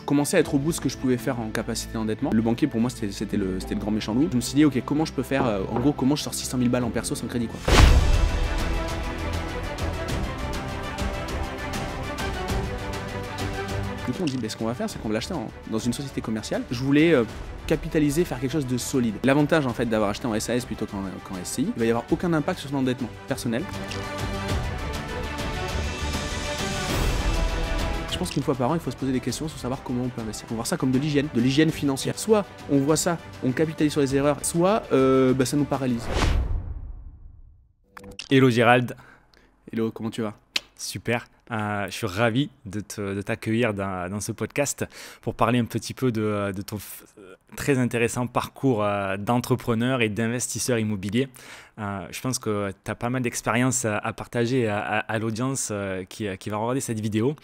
commençais à être au bout de ce que je pouvais faire en capacité d'endettement. Le banquier, pour moi, c'était le grand méchant loup. Je me suis dit, ok, comment je peux faire, en gros, comment je sors 600 000 balles en perso sans crédit, quoi. Du coup, on dit, ce qu'on va faire, c'est qu'on va l'acheter dans une société commerciale. Je voulais capitaliser, faire quelque chose de solide. L'avantage, en fait, d'avoir acheté en SAS plutôt qu'en SCI, il va y avoir aucun impact sur son endettement personnel. Je pense qu'une fois par an, il faut se poser des questions sur savoir comment on peut investir. On va voir ça comme de l'hygiène financière. Soit on voit ça, on capitalise sur les erreurs, soit ça nous paralyse. Hello Gérald. Hello, comment tu vas? Super, je suis ravi de t'accueillir dans ce podcast pour parler un petit peu de ton très intéressant parcours d'entrepreneur et d'investisseur immobilier. Je pense que tu as pas mal d'expérience à partager à l'audience qui va regarder cette vidéo.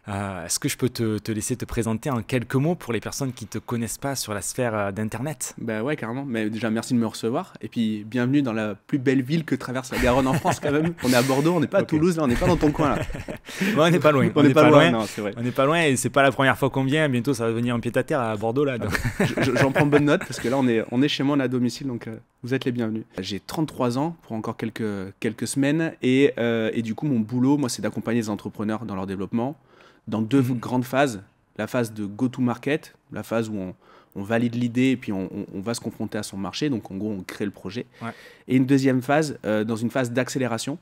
Est-ce que je peux te laisser te présenter en quelques mots pour les personnes qui ne te connaissent pas sur la sphère d'Internet? Bah ouais, carrément. Mais déjà, merci de me recevoir. Et puis, bienvenue dans la plus belle ville que traverse la Garonne en France, quand même. On est à Bordeaux, on n'est pas à Toulouse, là, on n'est pas dans ton coin, là. Ouais, on n'est pas loin. On n'est pas loin, non, c'est vrai. On n'est pas loin et c'est pas la première fois qu'on vient. Bientôt, ça va devenir un pied-à-terre à Bordeaux, là. Donc. J'en prends bonne note parce que là, on est chez moi, on est à domicile, donc vous êtes les bienvenus. J'ai 33 ans pour encore quelques semaines. Et du coup, mon boulot, moi, c'est d'accompagner les entrepreneurs dans leur développement. Dans deux grandes phases, la phase de go-to-market, la phase où on valide l'idée et puis on va se confronter à son marché, donc en gros on crée le projet. Ouais. Et une deuxième phase, dans une phase d'accélération,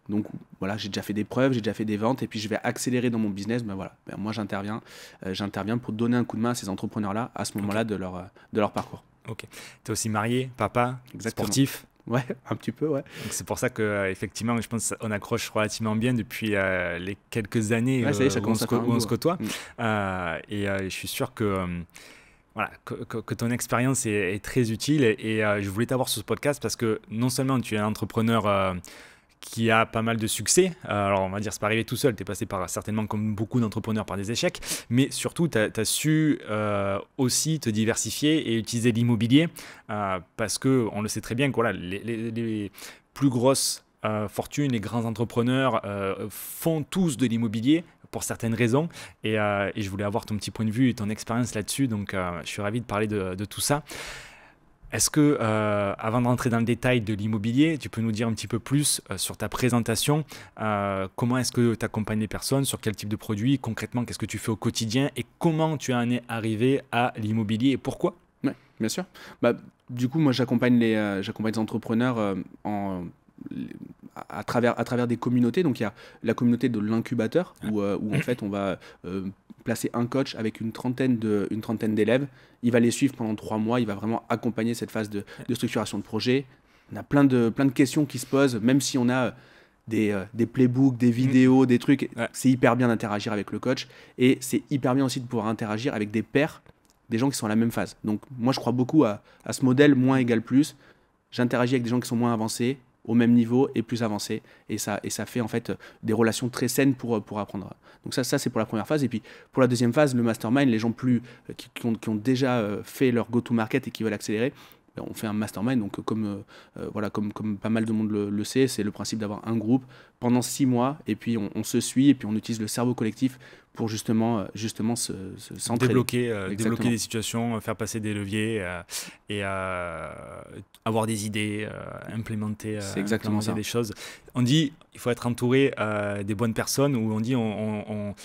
donc voilà, j'ai déjà fait des preuves, j'ai déjà fait des ventes et puis je vais accélérer dans mon business, moi j'interviens pour donner un coup de main à ces entrepreneurs-là à ce moment-là de leur parcours. Ok. Tu es aussi marié, papa, sportif? Ouais, un petit peu, ouais. C'est pour ça qu'effectivement, je pense qu'on accroche relativement bien depuis les quelques années où on se côtoie. Et je suis sûr que ton expérience est très utile. Et je voulais t'avoir sur ce podcast parce que non seulement tu es un entrepreneur qui a pas mal de succès. Alors, on va dire, c'est pas arrivé tout seul. Tu es passé certainement, comme beaucoup d'entrepreneurs, par des échecs. Mais surtout, tu as su aussi te diversifier et utiliser l'immobilier parce qu'on le sait très bien que voilà, les plus grosses fortunes, les grands entrepreneurs font tous de l'immobilier pour certaines raisons. Et je voulais avoir ton petit point de vue et ton expérience là-dessus. Donc, je suis ravi de parler de tout ça. Est-ce que, avant de rentrer dans le détail de l'immobilier, tu peux nous dire un petit peu plus sur ta présentation, comment est-ce que tu accompagnes les personnes, sur quel type de produit, concrètement, qu'est-ce que tu fais au quotidien et comment tu en es arrivé à l'immobilier et pourquoi? Oui, bien sûr. Du coup, moi, j'accompagne les entrepreneurs à travers des communautés. Donc, il y a la communauté de l'incubateur où en fait, on va placer un coach avec une trentaine d'élèves. Il va les suivre pendant 3 mois. Il va vraiment accompagner cette phase de structuration de projet. On a plein de questions qui se posent, même si on a des playbooks, des vidéos, des trucs. Ouais. C'est hyper bien d'interagir avec le coach. Et c'est hyper bien aussi de pouvoir interagir avec des pairs, des gens qui sont à la même phase. Donc, moi, je crois beaucoup à ce modèle moins égale plus. J'interagis avec des gens qui sont moins avancés, au même niveau et plus avancé. Et ça fait en fait des relations très saines pour apprendre. Donc ça c'est pour la première phase. Et puis pour la deuxième phase, le mastermind, les gens qui ont déjà fait leur go-to-market et qui veulent accélérer, on fait un mastermind. Donc comme pas mal de monde le sait, c'est le principe d'avoir un groupe pendant 6 mois et puis on se suit et puis on utilise le cerveau collectif pour justement s'entraider. Débloquer des situations, faire passer des leviers et avoir des idées, implémenter des choses. On dit il faut être entouré des bonnes personnes, ou on dit on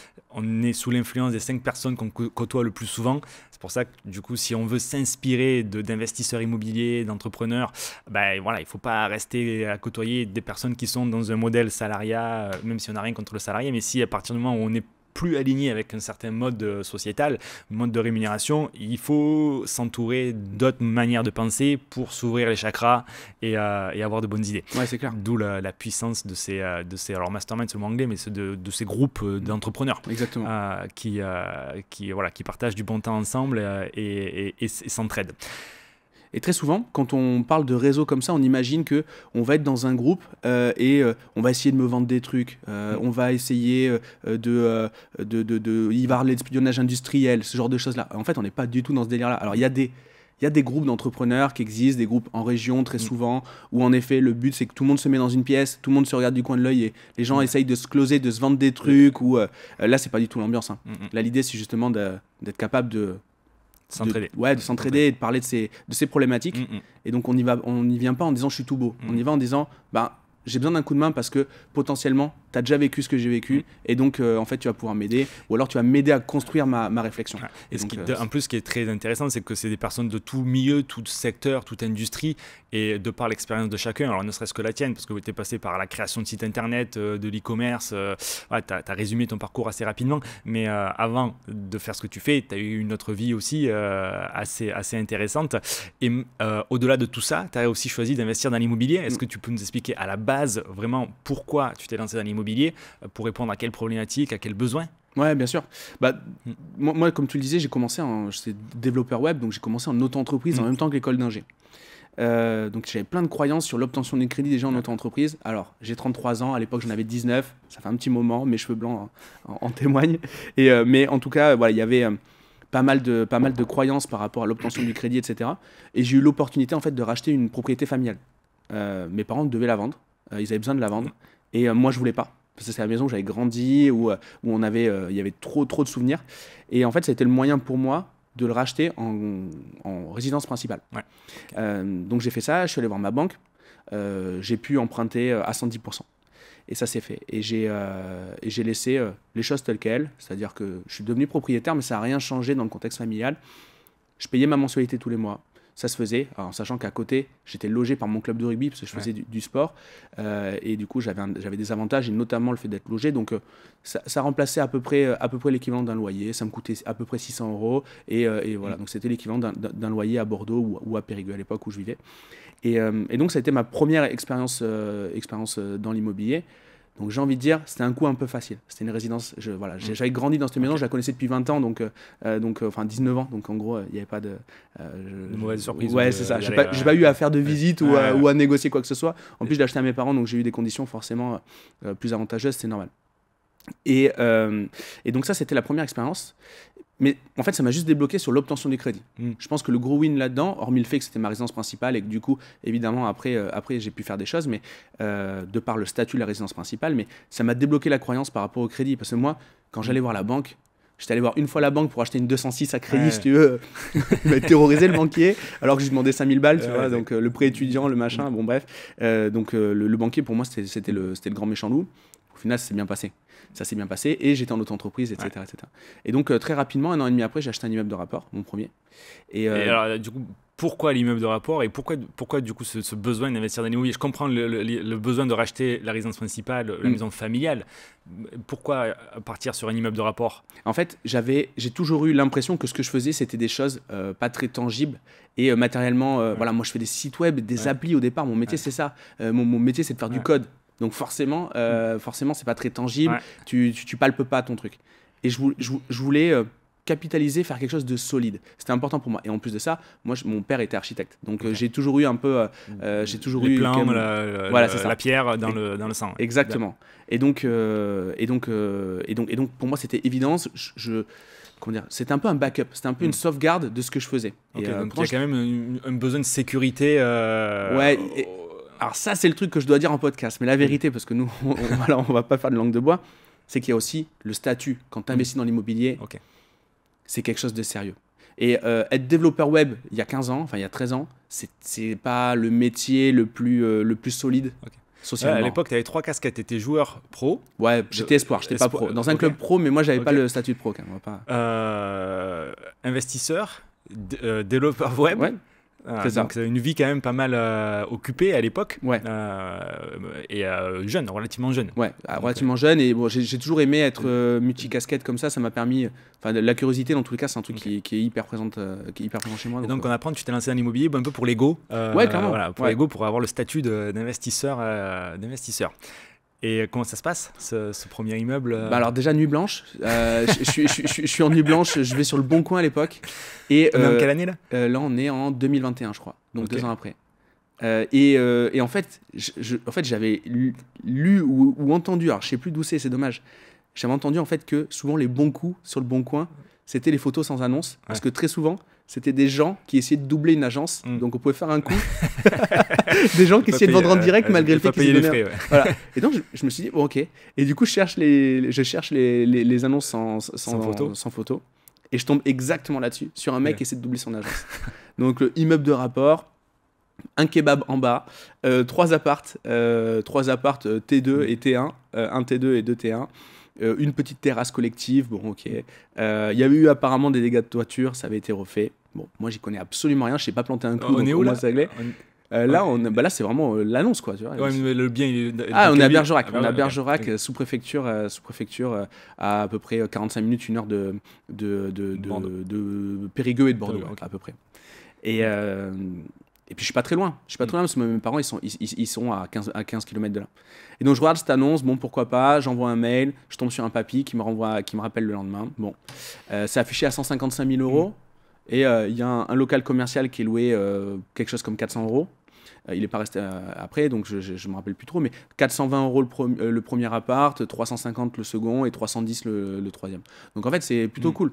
est sous l'influence des 5 personnes qu'on côtoie le plus souvent. C'est pour ça que du coup, si on veut s'inspirer d'investisseurs immobiliers, d'entrepreneurs, il ne faut pas rester à côtoyer des personnes qui sont dans un modèle salariat, même si on n'a rien contre le salarié, mais si à partir du moment où on est plus aligné avec un certain mode sociétal, mode de rémunération, il faut s'entourer d'autres manières de penser pour s'ouvrir les chakras et avoir de bonnes idées. Ouais, c'est clair. D'où la puissance de ces alors mastermind, c'est le mot anglais, mais c'est de ces groupes d'entrepreneurs. Exactement. Qui partagent du bon temps ensemble et s'entraident. Et très souvent, quand on parle de réseau comme ça, on imagine qu'on va être dans un groupe et on va essayer de me vendre des trucs. On va essayer il va y avoir l'espionnage industriel, ce genre de choses-là. En fait, on n'est pas du tout dans ce délire-là. Alors, il y a y a des groupes d'entrepreneurs qui existent, des groupes en région très souvent, où en effet le but c'est que tout le monde se met dans une pièce, tout le monde se regarde du coin de l'œil et les gens essayent de se closer, de se vendre des trucs. Ou là c'est pas du tout l'ambiance. Hein. Là l'idée c'est justement d'être capable de s'entraider. De s'entraider et de parler de ces problématiques. Et donc on n'y vient pas en disant je suis tout beau. On y va en disant j'ai besoin d'un coup de main parce que potentiellement tu as déjà vécu ce que j'ai vécu et donc en fait tu vas pouvoir m'aider ou alors tu vas m'aider à construire ma réflexion. Et donc, en plus ce qui est très intéressant c'est que c'est des personnes de tout milieu, tout secteur, toute industrie et de par l'expérience de chacun, alors ne serait-ce que la tienne parce que tu es passé par la création de sites internet, de l'e-commerce, tu as résumé ton parcours assez rapidement mais avant de faire ce que tu fais tu as eu une autre vie aussi assez intéressante et au-delà de tout ça tu as aussi choisi d'investir dans l'immobilier. Est-ce que tu peux nous expliquer à la base vraiment pourquoi tu t'es lancé dans l'immobilier, pour répondre à quelle problématique, à quel besoin? Ouais, bien sûr. Moi, comme tu le disais, j'étais développeur web, donc j'ai commencé en auto-entreprise en même temps que l'école d'ingé. Donc j'avais plein de croyances sur l'obtention des crédits déjà en auto-entreprise. Alors, j'ai 33 ans, à l'époque j'en avais 19, ça fait un petit moment, mes cheveux blancs en témoignent. Mais en tout cas, voilà, il y avait pas mal de croyances par rapport à l'obtention du crédit, etc. Et j'ai eu l'opportunité en fait de racheter une propriété familiale. Mes parents devaient la vendre, ils avaient besoin de la vendre. Et moi, je voulais pas. Parce que c'est la maison où j'avais grandi, où il y avait trop de souvenirs. Et en fait, ça a été le moyen pour moi de le racheter en résidence principale. Ouais. Donc, j'ai fait ça. Je suis allé voir ma banque. J'ai pu emprunter à 110%. Et ça s'est fait. Et j'ai laissé les choses telles quelles. C'est-à-dire que je suis devenu propriétaire, mais ça n'a rien changé dans le contexte familial. Je payais ma mensualité tous les mois. Ça se faisait, en sachant qu'à côté, j'étais logé par mon club de rugby parce que je faisais du sport. Et du coup, j'avais des avantages, et notamment le fait d'être logé. Donc, ça remplaçait à peu près l'équivalent d'un loyer. Ça me coûtait à peu près 600 €. Et voilà, donc c'était l'équivalent d'un loyer à Bordeaux ou à Périgueux à l'époque où je vivais. Et donc, ça a été ma première expérience dans l'immobilier. Donc j'ai envie de dire, c'était un coup un peu facile. C'était une résidence, j'avais grandi dans cette maison, je la connaissais depuis 20 ans, enfin 19 ans, donc en gros, il n'y avait pas de mauvaise surprise. Ouais, c'est ça. J'ai pas eu à faire de visite ou à négocier quoi que ce soit. En plus, je l'ai acheté à mes parents, donc j'ai eu des conditions forcément plus avantageuses, c'est normal. Et donc ça, c'était la première expérience. Mais en fait, ça m'a juste débloqué sur l'obtention du crédit. Je pense que le gros win là-dedans, hormis le fait que c'était ma résidence principale et que du coup, évidemment, après j'ai pu faire des choses, mais de par le statut de la résidence principale, mais ça m'a débloqué la croyance par rapport au crédit. Parce que moi, quand j'allais voir la banque, j'étais allé voir une fois la banque pour acheter une 206 à crédit, si tu veux. Il m'a terrorisé le banquier, alors que je lui demandais 5000 balles, tu vois. Donc le prêt étudiant, le machin, bon bref. Donc le banquier, pour moi, c'était le grand méchant loup. Au final, ça s'est bien passé. Ça s'est bien passé et j'étais en auto-entreprise, etc., etc. Et donc, très rapidement, 1 an et demi après, j'ai acheté un immeuble de rapport, mon premier. Et alors, du coup, pourquoi l'immeuble de rapport et pourquoi du coup, ce besoin d'investir dans l'immobilier? Je comprends le besoin de racheter la résidence principale, la maison familiale. Pourquoi partir sur un immeuble de rapport? En fait, j'ai toujours eu l'impression que ce que je faisais, c'était des choses pas très tangibles et matériellement. Voilà, moi, je fais des sites web, des applis au départ. Mon métier, c'est ça. Mon métier, c'est de faire du code. Donc forcément, c'est pas très tangible. Tu palpes pas ton truc. Et je voulais capitaliser, faire quelque chose de solide. C'était important pour moi. Et en plus de ça, mon père était architecte. Donc j'ai toujours eu un peu, les plans, la pierre dans le sang. Exactement. Et donc pour moi, c'était évident. C'était un peu un backup, c'était un peu une sauvegarde de ce que je faisais. Donc il y a quand même un besoin de sécurité. Alors ça, c'est le truc que je dois dire en podcast. Mais la vérité, parce que nous, on va pas faire de langue de bois, c'est qu'il y a aussi le statut. Quand tu investis dans l'immobilier, c'est quelque chose de sérieux. Et être développeur web il y a 15 ans, enfin il y a 13 ans, c'est pas le métier le plus solide. Socialement. À l'époque, tu avais 3 casquettes. Tu étais joueur pro. Ouais, j'étais espoir, j'étais pas pro. Dans un club pro, mais moi, j'avais pas le statut de pro. Quand même, investisseur, développeur web. Ouais. Donc une vie quand même pas mal occupée à l'époque. Ouais. Et jeune, relativement jeune. Ouais, relativement jeune. Et bon, j'ai toujours aimé être multicasquette comme ça. Ça m'a permis. Enfin, la curiosité, dans tous les cas, c'est un truc qui est hyper présent chez moi. Et donc on apprend que tu t'es lancé dans l'immobilier un peu pour l'ego. Ouais, clairement. Voilà, pour l'ego, pour avoir le statut d'investisseur. Et comment ça se passe, ce premier immeuble Alors déjà, nuit blanche. Je suis en nuit blanche, je vais sur le Bon Coin à l'époque. Et on est en quelle année là Là, on est en 2021, je crois. Donc 2 ans après. Et en fait, j'avais lu ou entendu, alors je sais plus d'où c'est dommage. J'avais entendu en fait que souvent les bons coups sur le Bon Coin, c'était les photos sans annonce. Parce que très souvent, c'était des gens qui essayaient de doubler une agence. Donc, on pouvait faire un coup. Des gens qui essayaient de vendre en direct malgré le fait qu'ils payaient les frais. Voilà. Et donc, je me suis dit, bon, ok. Et du coup, je cherche les annonces sans photo. Et je tombe exactement là-dessus, sur un mec qui essaie de doubler son agence. Donc, immeuble de rapport, un kebab en bas, 3 appartes T2 et T1, un T2 et 2 T1. Une petite terrasse collective, bon ok. Il y a eu apparemment des dégâts de toiture, ça avait été refait. Bon, moi j'y connais absolument rien, je sais pas planter un clou. On est où là? Là, c'est vraiment l'annonce quoi. Tu vois. Ouais, mais le bien, on est à Bergerac. On est à Bergerac, sous-préfecture, à peu près 45 minutes, 1 heure de Périgueux et de Bordeaux, à peu près. Et puis je suis pas très loin. Je suis pas très loin parce que mes parents ils sont à 15 km de là. Et donc je regarde cette annonce, bon pourquoi pas, j'envoie un mail, je tombe sur un papy qui me rappelle le lendemain. Bon, c'est affiché à 155 000 euros et il y a un local commercial qui est loué quelque chose comme 400 euros. Il n'est pas resté après, donc je me rappelle plus trop, mais 420 euros le premier appart, 350 le second et 310 le troisième. Donc en fait c'est plutôt cool.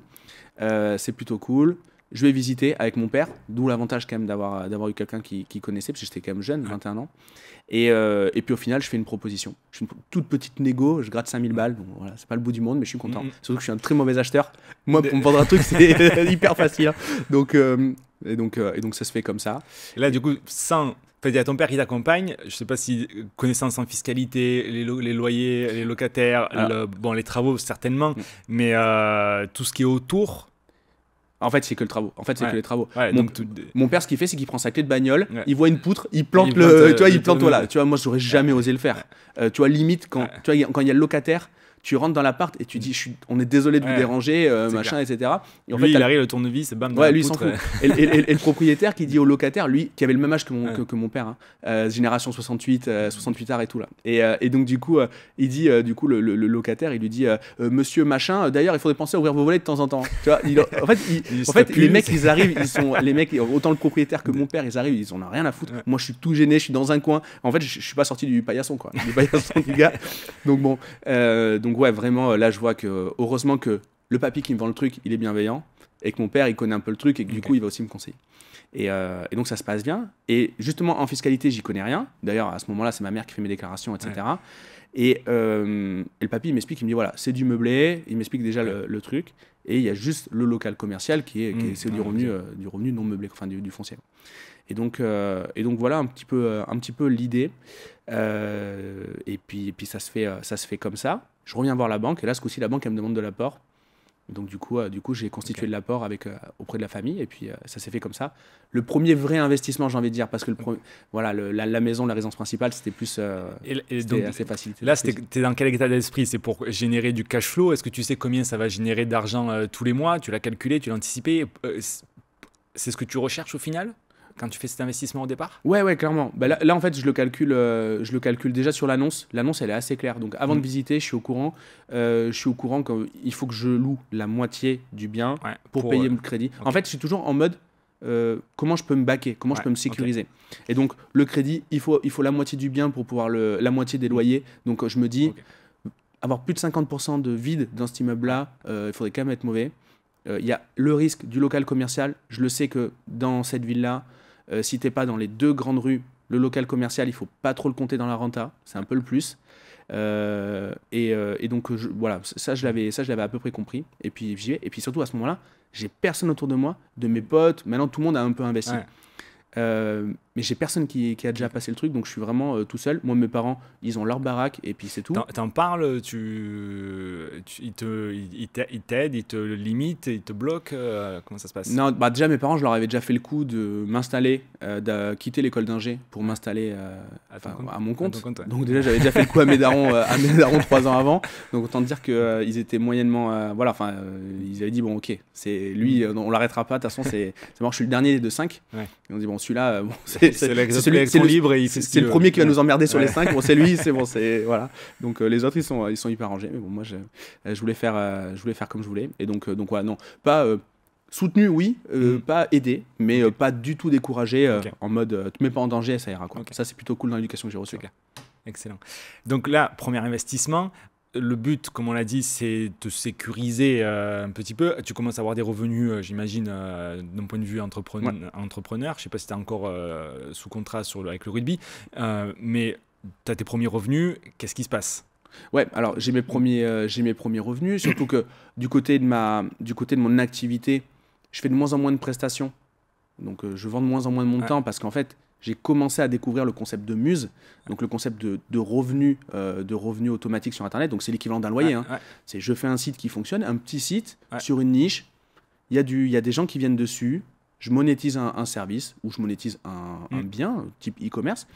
C'est plutôt cool. Je vais visiter avec mon père, d'où l'avantage quand même d'avoir eu quelqu'un qui connaissait, parce que j'étais quand même jeune, 21 ans. Et puis au final, je fais une proposition. Je fais une toute petite négo, je gratte 5000 balles. Bon, voilà, c'est pas le bout du monde, mais je suis content. Surtout que je suis un très mauvais acheteur. Moi, pour me vendre un truc, c'est hyper facile. Hein. Donc ça se fait comme ça. Et là, du coup, il y a ton père qui t'accompagne. Je ne sais pas si connaissance en fiscalité, les loyers, les locataires, les travaux certainement, mais tout ce qui est autour. En fait, c'est que le travaux. Que les travaux. Ouais, mon père, ce qu'il fait, c'est qu'il prend sa clé de bagnole, il voit une poutre, il plante voilà. Tu vois, moi, j'aurais jamais osé le faire. Tu vois, limite quand il y a le locataire, tu rentres dans l'appart et tu dis on est désolé de vous déranger, machin, etc. Et en lui, il arrive, le tournevis, bam, dans la lui, poutre. Il s'en fout. Et le propriétaire qui dit au locataire, lui, qui avait le même âge que mon père, génération 68 art et tout là. Et donc du coup, il dit, le locataire, il lui dit, monsieur machin, d'ailleurs, il faudrait penser à ouvrir vos volets de temps en temps. Tu vois, en fait, les mecs, ils arrivent, les mecs, autant le propriétaire que mon père, ils arrivent, ils en ont rien à foutre. Moi, je suis tout gêné, je suis dans un coin. En fait, je suis pas sorti du paillasson, quoi. Du paillasson du gars. Donc bon, donc ouais, vraiment, là, je vois que, heureusement que le papy qui me vend le truc, il est bienveillant, et que mon père, il connaît un peu le truc, et que du coup, il va aussi me conseiller. Et donc, ça se passe bien. Et justement, en fiscalité, j'y connais rien. D'ailleurs, à ce moment-là, c'est ma mère qui fait mes déclarations, etc. Ouais. Et le papy, il m'explique, il me dit, voilà, c'est du meublé, il m'explique déjà le truc, et il y a juste le local commercial c'est du revenu non meublé, enfin du foncier. Et donc voilà un petit peu l'idée. Et puis ça se fait comme ça. Je reviens voir la banque et là ce coup-ci la banque elle me demande de l'apport. Donc du coup j'ai constitué de l'apport auprès de la famille et puis ça s'est fait comme ça. Le premier vrai investissement j'ai envie de dire parce que la maison, la résidence principale c'était plus c'était assez facile. Là t'es dans quel état d'esprit? C'est pour générer du cash flow? Est-ce que tu sais combien ça va générer d'argent tous les mois? Tu l'as calculé, tu l'as anticipé? C'est ce que tu recherches au final quand tu fais cet investissement au départ? Ouais, clairement. Bah là, en fait, je le calcule déjà sur l'annonce. L'annonce, elle est assez claire. Donc, avant de visiter, je suis au courant. Qu'il faut que je loue la moitié du bien pour payer le crédit. Okay. En fait, je suis toujours en mode comment je peux me baquer, comment je peux me sécuriser. Okay. Et donc, le crédit, il faut la moitié du bien pour pouvoir la moitié des loyers. Donc, je me dis, avoir plus de 50% de vide dans cet immeuble-là, il faudrait quand même être mauvais. Il y a le risque du local commercial. Je le sais que dans cette ville-là, si tu n'es pas dans les 2 grandes rues, le local commercial, il ne faut pas trop le compter dans la renta. C'est un peu le plus. Et donc, voilà, ça, je l'avais à peu près compris. Et puis, j'y vais. Et puis, surtout, à ce moment-là, j'ai personne autour de moi, de mes potes. Maintenant, tout le monde a un peu investi. Mais j'ai personne qui a déjà passé le truc, donc je suis vraiment tout seul. Moi, mes parents, ils ont leur baraque et puis c'est tout. T'en parles, ils t'aident, ils te limitent, ils te bloquent, comment ça se passe? Non, déjà mes parents, je leur avais déjà fait le coup de m'installer, de quitter l'école d'ingé pour m'installer à mon compte. Donc déjà, j'avais déjà fait le coup à mes darons 3 ans avant. Donc autant dire qu'ils étaient moyennement, ils avaient dit bon ok, c'est lui, on l'arrêtera pas. De toute façon, c'est mort. Je suis le dernier de 5. Ils ont dit bon celui-là, c'est le premier qui va nous emmerder sur les 5. Bon, c'est lui, c'est bon, c'est voilà. Donc les autres ils sont hyper rangés. Mais bon, moi je voulais faire comme je voulais. Et donc voilà, non, pas soutenu, oui, pas aidé, mais pas du tout découragé. En mode, te mets pas en danger, ça ira quoi. Ça c'est plutôt cool dans l'éducation que j'ai reçue. Excellent. Donc là, premier investissement. le but, comme on l'a dit, c'est de sécuriser un petit peu. Tu commences à avoir des revenus, j'imagine, d'un point de vue entrepreneur. Je ne sais pas si tu es encore sous contrat avec le rugby, mais tu as tes premiers revenus. Qu'est-ce qui se passe? Ouais, alors j'ai mes premiers revenus, surtout que du côté de mon activité, je fais de moins en moins de prestations. Donc je vends de moins en moins de mon temps parce qu'en fait, j'ai commencé à découvrir le concept de Muse, donc le concept de revenus automatiques sur Internet. Donc c'est l'équivalent d'un loyer. C'est je fais un site qui fonctionne, un petit site sur une niche. Il y a des gens qui viennent dessus. Je monétise un service ou je monétise un bien type e-commerce.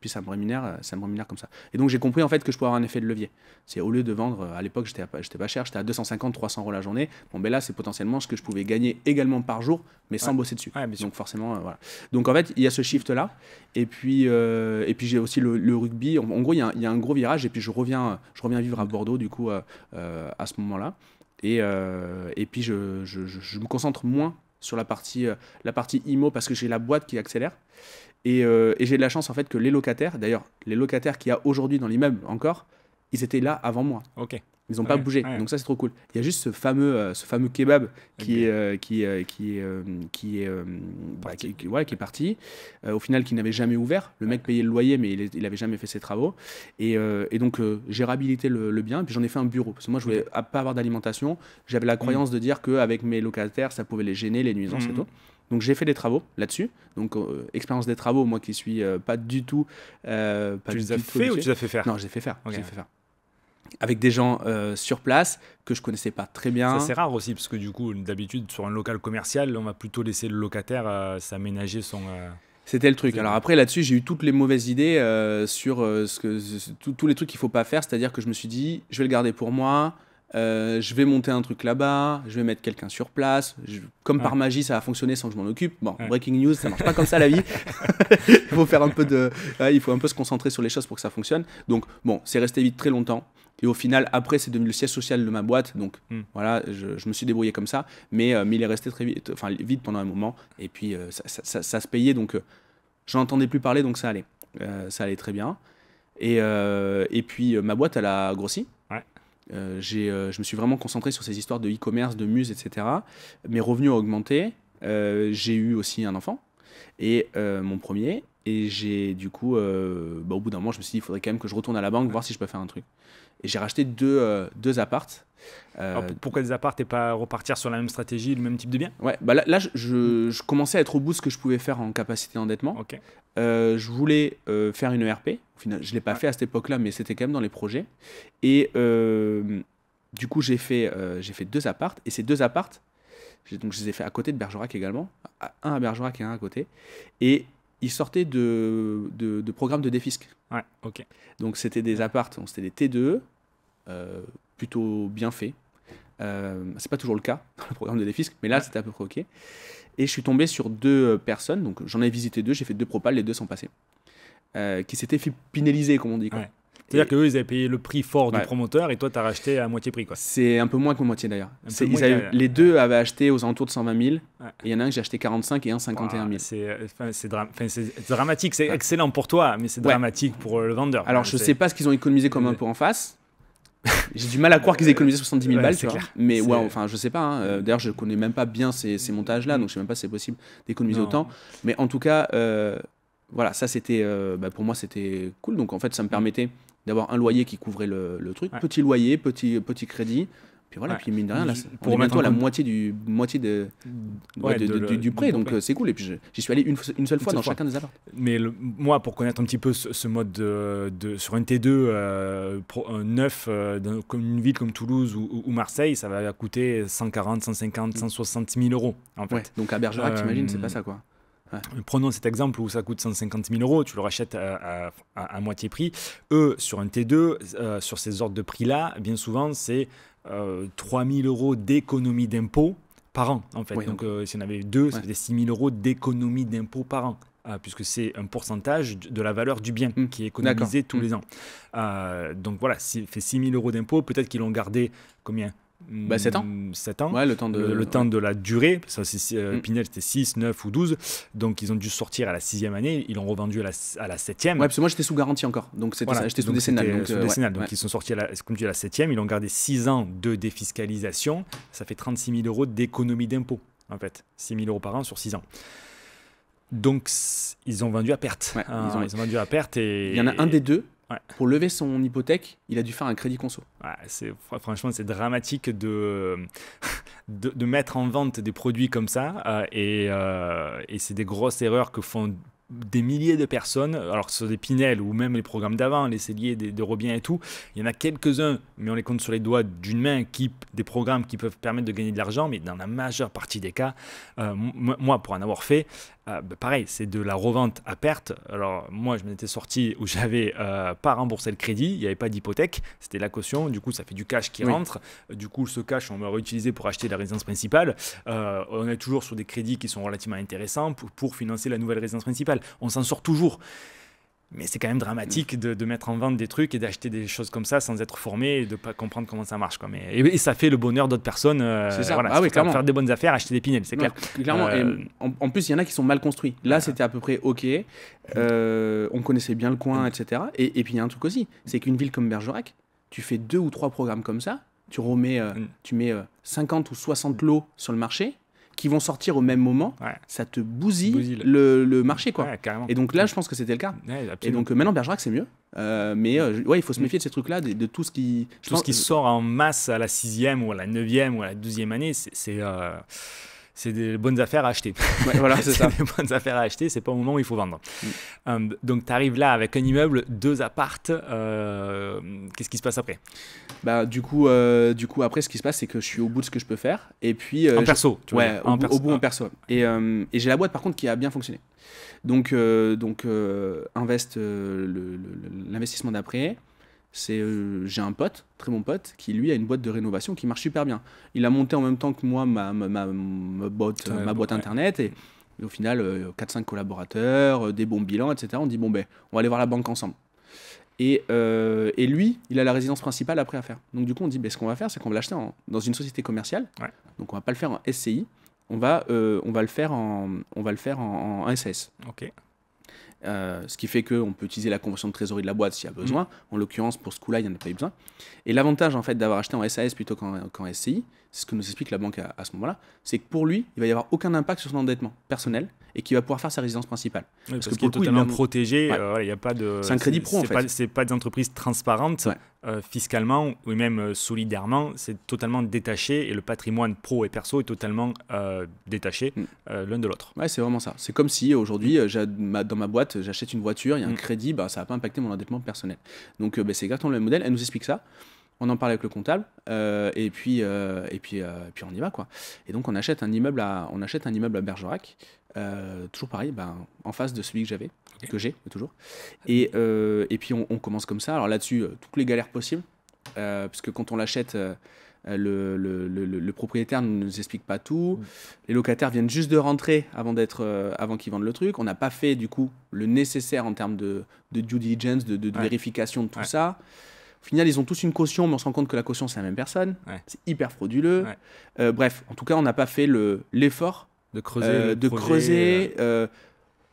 Puis ça me rémunère comme ça. Et donc j'ai compris en fait que je pouvais avoir un effet de levier. C'est au lieu de vendre, à l'époque j'étais pas cher, j'étais à 250-300 € la journée. Bon ben là c'est potentiellement ce que je pouvais gagner également par jour, mais sans bosser dessus. Donc forcément voilà. Donc en fait il y a ce shift là. Et puis j'ai aussi le rugby. En gros il y a un gros virage et puis je reviens vivre à Bordeaux du coup à ce moment-là. Et puis je me concentre moins sur la partie IMO parce que j'ai la boîte qui accélère. Et j'ai de la chance en fait que les locataires, d'ailleurs les locataires qu'il y a aujourd'hui dans l'immeuble encore, ils étaient là avant moi. Ils n'ont pas bougé, donc ça c'est trop cool. Il y a juste ce fameux kebab qui est parti, au final qui n'avait jamais ouvert. Le mec payait le loyer mais il n'avait jamais fait ses travaux. Et donc j'ai réhabilité le bien, puis j'en ai fait un bureau. Parce que moi je voulais pas avoir d'alimentation, j'avais la croyance de dire qu'avec mes locataires ça pouvait les gêner, les nuisances et tout. Donc j'ai fait des travaux là-dessus. Donc expérience des travaux, moi qui suis pas du tout. Tu les as fait ou tu les as fait faire? Non, j'ai fait faire. Avec des gens sur place que je connaissais pas très bien. Ça c'est rare aussi parce que du coup d'habitude sur un local commercial on va plutôt laisser le locataire s'aménager son. C'était le truc. Alors après là-dessus j'ai eu toutes les mauvaises idées sur tous les trucs qu'il faut pas faire. C'est-à-dire que je me suis dit je vais le garder pour moi. Je vais monter un truc là-bas, je vais mettre quelqu'un sur place. Comme par magie, ça a fonctionné sans que je m'en occupe. Bon, breaking news, ça marche pas comme ça la vie. Il faut faire un peu il faut un peu se concentrer sur les choses pour que ça fonctionne. Donc bon, c'est resté vite très longtemps. Et au final, après, c'est devenu le siège social de ma boîte. Donc voilà, je me suis débrouillé comme ça. Mais il est resté très vite, vite pendant un moment. Et puis ça se payait, donc j'en entendais plus parler, donc ça allait. Ça allait très bien. Et puis ma boîte, elle a grossi. Je me suis vraiment concentré sur ces histoires de e-commerce, de Muse, etc. Mes revenus ont augmenté. J'ai eu aussi un enfant, et mon premier. Et j'ai du coup, au bout d'un moment, je me suis dit, il faudrait quand même que je retourne à la banque, voir si je peux faire un truc. Et j'ai racheté deux apparts. Alors, pourquoi des apparts et pas repartir sur la même stratégie, le même type de bien? Ouais, là je commençais à être au bout de ce que je pouvais faire en capacité d'endettement. Je voulais faire une ERP. Au final, je ne l'ai pas fait à cette époque-là, mais c'était quand même dans les projets. Et du coup, j'ai fait deux apparts. Et ces deux apparts, donc je les ai fait à côté de Bergerac également. Un à Bergerac et un à côté. Et ils sortaient de programmes de défisc. Donc c'était des apparts, c'était des T2, plutôt bien faits. C'est pas toujours le cas dans le programme de défisc, mais là c'était à peu près ok. Et je suis tombé sur deux personnes, donc j'en ai visité deux, j'ai fait deux propals, les deux sont passés, qui s'étaient fait pinelliser, comme on dit. C'est-à-dire qu'eux, ils avaient payé le prix fort du promoteur et toi, tu as racheté à moitié prix. C'est un peu moins que moitié d'ailleurs. Les deux avaient acheté aux alentours de 120 000 et il y en a un que j'ai acheté 45 et un 51 000. C'est dramatique, c'est excellent pour toi, mais c'est dramatique pour le vendeur. Alors je sais pas ce qu'ils ont économisé comme impôt en face. J'ai du mal à croire qu'ils aient économisé 70 000 balles, tu vois. Mais je sais pas. D'ailleurs, je connais même pas bien ces montages-là, donc je sais même pas si c'est possible d'économiser autant. Mais en tout cas, voilà, ça c'était, pour moi c'était cool. Donc en fait, ça me permettait d'avoir un loyer qui couvrait le truc, petit loyer, petit crédit. Puis voilà, puis mine de rien, là, pour remettre la moitié du prêt, donc c'est cool. Et puis j'y suis allé une seule fois dans chacun des apparts. Mais moi, pour connaître un petit peu ce mode sur une T2 neuf, comme une ville comme Toulouse ou Marseille, ça va coûter 140, 150, 160 000 euros. En fait. Donc à Bergerac, t'imagines, c'est pas ça quoi. Prenons cet exemple où ça coûte 150 000 euros, tu le rachètes à moitié prix. Eux, sur un T2, sur ces ordres de prix-là, bien souvent, c'est 3 000 euros d'économie d'impôt par an. En fait. Donc, si on avait deux, ça faisait 6 000 euros d'économie d'impôt par an. Puisque c'est un pourcentage de la valeur du bien qui est économisé tous les ans. Donc voilà, s'il fait 6 000 euros d'impôt, peut-être qu'ils l'ont gardé combien 7 ans. 7 ans. Ouais, le temps de la durée. Pinel, c'était 6, 9 ou 12. Donc, ils ont dû sortir à la 6e année. Ils l'ont revendu à la 7e. Ouais, parce que moi, j'étais sous garantie encore. Donc, c'était ça. J'étais sous décennale. Donc, ils sont sortis, comme tu dis, à la 7e. Ils ont gardé 6 ans de défiscalisation. Ça fait 36 000 € d'économie d'impôt, en fait. 6 000 € par an sur 6 ans. Donc, ils ont vendu à perte. Ouais, ils ont vendu à perte. Et... Il y en a un des deux. Ouais. Pour lever son hypothèque, il a dû faire un crédit conso. Ouais, franchement, c'est dramatique de mettre en vente des produits comme ça. Et c'est des grosses erreurs que font des milliers de personnes. Alors, sur des Pinel ou même les programmes d'avant, les Cellier, des Robien et tout, il y en a quelques-uns, mais on les compte sur les doigts d'une main, des programmes qui peuvent permettre de gagner de l'argent. Mais dans la majeure partie des cas, moi, pour en avoir fait, pareil, c'est de la revente à perte. Alors, moi, je m'étais sorti où j'avais pas remboursé le crédit, il n'y avait pas d'hypothèque, c'était la caution. Du coup, ça fait du cash qui rentre. Du coup, ce cash, on va réutiliser pour acheter la résidence principale. On est toujours sur des crédits qui sont relativement intéressants pour financer la nouvelle résidence principale. On s'en sort toujours. Mais c'est quand même dramatique de mettre en vente des trucs et d'acheter des choses comme ça sans être formé et de ne pas comprendre comment ça marche, quoi. Et ça fait le bonheur d'autres personnes. C'est ça. Voilà, clairement. Faire des bonnes affaires, acheter des Pinel, c'est clair. Clairement. Et en plus, il y en a qui sont mal construits. Là, c'était à peu près OK. On connaissait bien le coin, etc. Et puis, il y a un truc aussi. C'est qu'une ville comme Bergerac, tu fais 2 ou 3 programmes comme ça. Tu mets 50 ou 60 lots sur le marché qui vont sortir au même moment, ça te bousille le marché, quoi. Ouais, et donc là, je pense que c'était le cas. Ouais, et donc maintenant, Bergerac, c'est mieux. Mais il faut se méfier de ces trucs-là, de tout ce qui... Tout ce qui sort en masse à la 6e ou à la 9e ou à la 12e année, c'est des bonnes affaires à acheter. Ouais, voilà, c'est ça. Des bonnes affaires à acheter, c'est pas au moment où il faut vendre. Donc, tu arrives là avec un immeuble, 2 appartes. Qu'est-ce qui se passe après ? Du coup, après, ce qui se passe, c'est que je suis au bout de ce que je peux faire. Et puis, en perso, tu vois. Ouais, au bout en perso. Et j'ai la boîte, par contre, qui a bien fonctionné. Donc l'investissement d'après, j'ai un pote, très bon pote, qui lui a une boîte de rénovation qui marche super bien. Il a monté en même temps que moi ma boîte internet et au final 4-5 collaborateurs, des bons bilans, etc. On dit on va aller voir la banque ensemble. Et lui, il a la résidence principale après à faire. Donc du coup, on dit ce qu'on va faire, c'est qu'on va l'acheter dans une société commerciale. Ouais. Donc on va pas le faire en SCI, on va le faire en SAS. Ok. Ce qui fait qu'on peut utiliser la convention de trésorerie de la boîte s'il y a besoin. En l'occurrence, pour ce coup-là, il n'y en a pas eu besoin. Et l'avantage en fait d'avoir acheté en SAS plutôt qu'en SCI, c'est ce que nous explique la banque à ce moment-là, c'est que pour lui, il va y avoir aucun impact sur son endettement personnel et qu'il va pouvoir faire sa résidence principale. Oui, parce qu'il est totalement protégé. Y a pas de... C'est un crédit pro en fait. C'est pas des entreprises transparentes fiscalement ou même solidairement. C'est totalement détaché et le patrimoine pro et perso est totalement détaché l'un de l'autre. Ouais, c'est vraiment ça. C'est comme si aujourd'hui, dans ma boîte, j'achète une voiture, il y a un crédit, ça va pas impacter mon endettement personnel. Donc c'est exactement le même modèle. Elle nous explique ça. On en parle avec le comptable et puis on y va, quoi. Et donc on achète un immeuble à Bergerac, toujours pareil, en face de celui que j'avais, que j'ai toujours. Et puis on commence comme ça. Alors là-dessus, toutes les galères possibles, parce que quand on l'achète, le propriétaire ne nous explique pas tout. Les locataires viennent juste de rentrer avant qu'ils vendent le truc. On n'a pas fait du coup le nécessaire en termes de due diligence, de vérification de tout ça. Au final, ils ont tous une caution, mais on se rend compte que la caution, c'est la même personne. Ouais. C'est hyper frauduleux. Ouais. Bref, en tout cas, on n'a pas fait l'effort de creuser.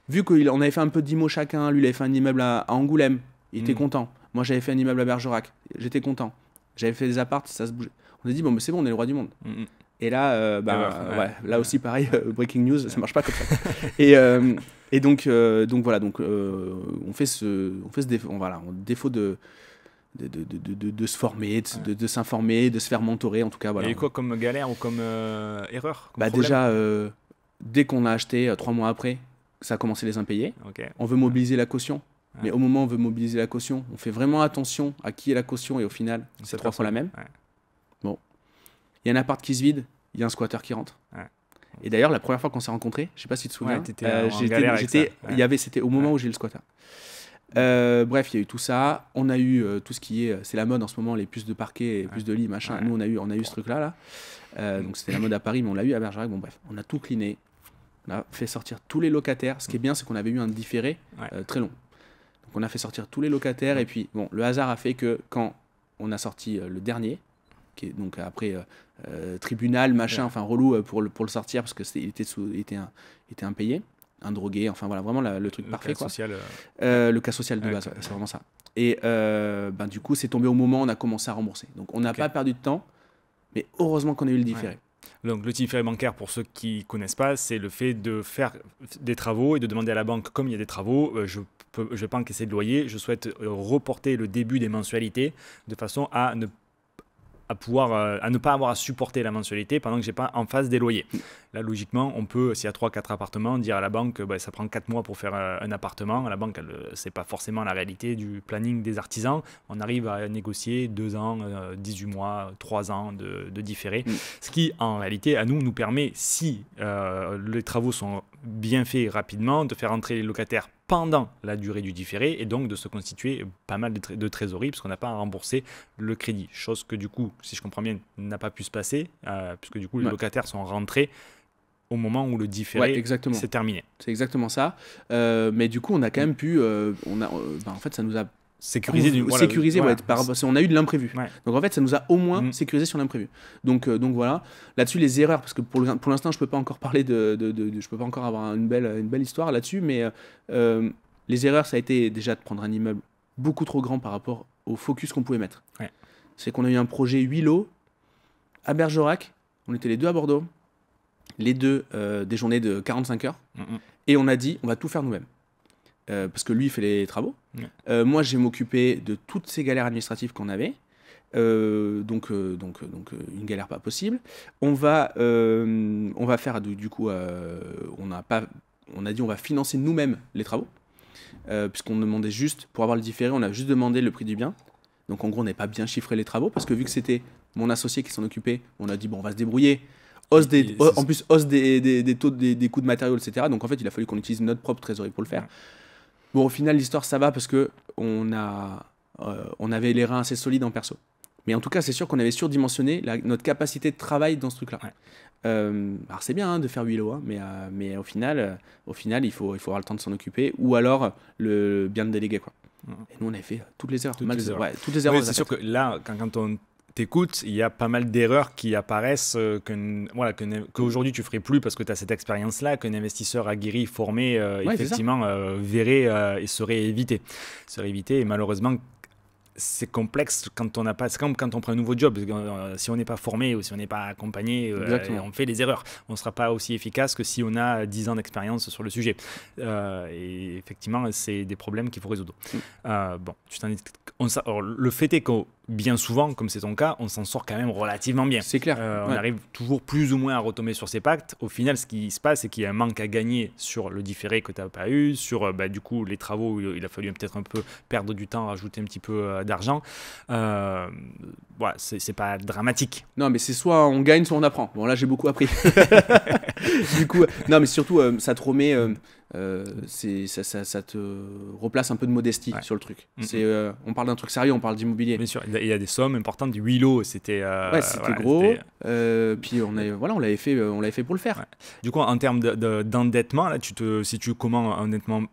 Vu qu'on avait fait un peu d'IMO chacun, lui, il avait fait un immeuble à Angoulême, il était content. Moi, j'avais fait un immeuble à Bergerac, j'étais content. J'avais fait des apparts, ça se bougeait. On a dit, c'est bon, on est le roi du monde. Et là, là aussi, pareil, breaking news, ça marche pas comme ça. Et donc voilà, on fait ce défaut de se former, de s'informer, de se faire mentorer, en tout cas. Voilà. Et quoi comme galère ou comme erreur déjà, dès qu'on a acheté, 3 mois après, ça a commencé les impayés. Okay. On veut mobiliser la caution. Ouais. Mais au moment où on veut mobiliser la caution, on fait vraiment attention à qui est la caution et au final, c'est 3 fois la même. Ouais. Bon. Il y a un appart qui se vide, il y a un squatter qui rentre. Ouais. Et d'ailleurs, la première fois qu'on s'est rencontrés, je ne sais pas si tu te souviens, c'était au moment où j'ai eu le squatter. Bref, il y a eu tout ça. On a eu tout ce qui est, c'est la mode en ce moment, les plus de parquets, plus de lits, machin. Nous, on a eu ce truc-là. Donc c'était la mode à Paris, mais on l'a eu à Bergerac. Bon, bref, on a tout cleané. On a fait sortir tous les locataires. Ce qui est bien, c'est qu'on avait eu un différé très long. Donc on a fait sortir tous les locataires. Et puis, bon, le hasard a fait que quand on a sorti le dernier, qui est donc après tribunal, machin, enfin relou pour le sortir parce qu'il était impayé, un drogué, enfin voilà, vraiment le truc parfait. Le cas social de base, c'est vraiment ça. Et du coup, c'est tombé au moment où on a commencé à rembourser. Donc on n'a pas perdu de temps, mais heureusement qu'on a eu le différé. Donc le différé bancaire, pour ceux qui ne connaissent pas, c'est le fait de faire des travaux et de demander à la banque, comme il y a des travaux, je ne vais pas encaisser de loyer, je souhaite reporter le début des mensualités de façon à ne pas avoir à supporter la mensualité pendant que je n'ai pas en face des loyers. Là, logiquement, on peut, s'il y a 3-4 appartements, dire à la banque ça prend 4 mois pour faire un appartement. La banque, ce n'est pas forcément la réalité du planning des artisans. On arrive à négocier 2 ans, 18 mois, 3 ans de différé. Ce qui, en réalité, à nous permet, si les travaux sont bien faits rapidement, de faire entrer les locataires pendant la durée du différé et donc de se constituer pas mal de trésorerie parce qu'on n'a pas à rembourser le crédit. Chose que du coup, si je comprends bien, n'a pas pu se passer puisque du coup les locataires sont rentrés au moment où le différé s'est terminé. C'est exactement ça. Mais du coup, on a quand même pu... en fait, ça nous a sécurisé, on a eu de l'imprévu. Donc en fait, ça nous a au moins sécurisé sur l'imprévu. Donc voilà. Là-dessus, les erreurs, parce que pour l'instant, je peux pas encore parler je peux pas encore avoir une belle histoire là-dessus, mais les erreurs, ça a été déjà de prendre un immeuble beaucoup trop grand par rapport au focus qu'on pouvait mettre. C'est qu'on a eu un projet 8 lots à Bergerac. On était les deux à Bordeaux. Les deux des journées de 45 heures. Et on a dit, on va tout faire nous-mêmes. Parce que lui, il fait les travaux. Moi, j'ai m'occupé de toutes ces galères administratives qu'on avait. Donc une galère pas possible. On va faire, du coup, on a dit on va financer nous-mêmes les travaux. Puisqu'on demandait juste, pour avoir le différé, on a juste demandé le prix du bien. Donc en gros, on n'avait pas bien chiffré les travaux. Parce que vu que c'était mon associé qui s'en occupait, on a dit, bon, on va se débrouiller. Hausse des taux des coûts de matériaux, etc. Donc en fait, il a fallu qu'on utilise notre propre trésorerie pour le faire. Bon, au final, l'histoire, ça va parce que on avait les reins assez solides en perso. Mais en tout cas, c'est sûr qu'on avait surdimensionné notre capacité de travail dans ce truc-là. Alors c'est bien de faire 8 lots, mais au final, il faut avoir le temps de s'en occuper ou alors bien le déléguer, quoi. Et nous, on avait fait toutes les erreurs. Toutes les erreurs. C'est sûr que là, quand on t'écoutes, il y a pas mal d'erreurs qui apparaissent qu'aujourd'hui tu ferais plus parce que tu as cette expérience-là, qu'un investisseur aguerri, formé, effectivement, verrait et serait évité. Et malheureusement, c'est complexe quand on n'a pas. C'est comme quand on prend un nouveau job. Si on n'est pas formé ou si on n'est pas accompagné, on fait des erreurs. On ne sera pas aussi efficace que si on a 10 ans d'expérience sur le sujet. Et effectivement, c'est des problèmes qu'il faut résoudre. Alors, le fait est que bien souvent, comme c'est ton cas, on s'en sort quand même relativement bien. C'est clair. On arrive toujours plus ou moins à retomber sur ses pactes. Au final, ce qui se passe, c'est qu'il y a un manque à gagner sur le différé que tu n'as pas eu, sur du coup les travaux, il a fallu peut-être un peu perdre du temps, rajouter un petit peu d'argent. C'est pas dramatique. Non, mais c'est soit on gagne, soit on apprend. Bon, là, j'ai beaucoup appris. Du coup, non, mais surtout, ça te remet... ça te replace un peu de modestie sur le truc. On parle d'un truc sérieux, on parle d'immobilier. Bien sûr, il y a des sommes importantes. Du 8 lots, c'était gros. Puis on l'avait fait pour le faire. Du coup, en termes d'endettement, là, tu te situes comment en endettement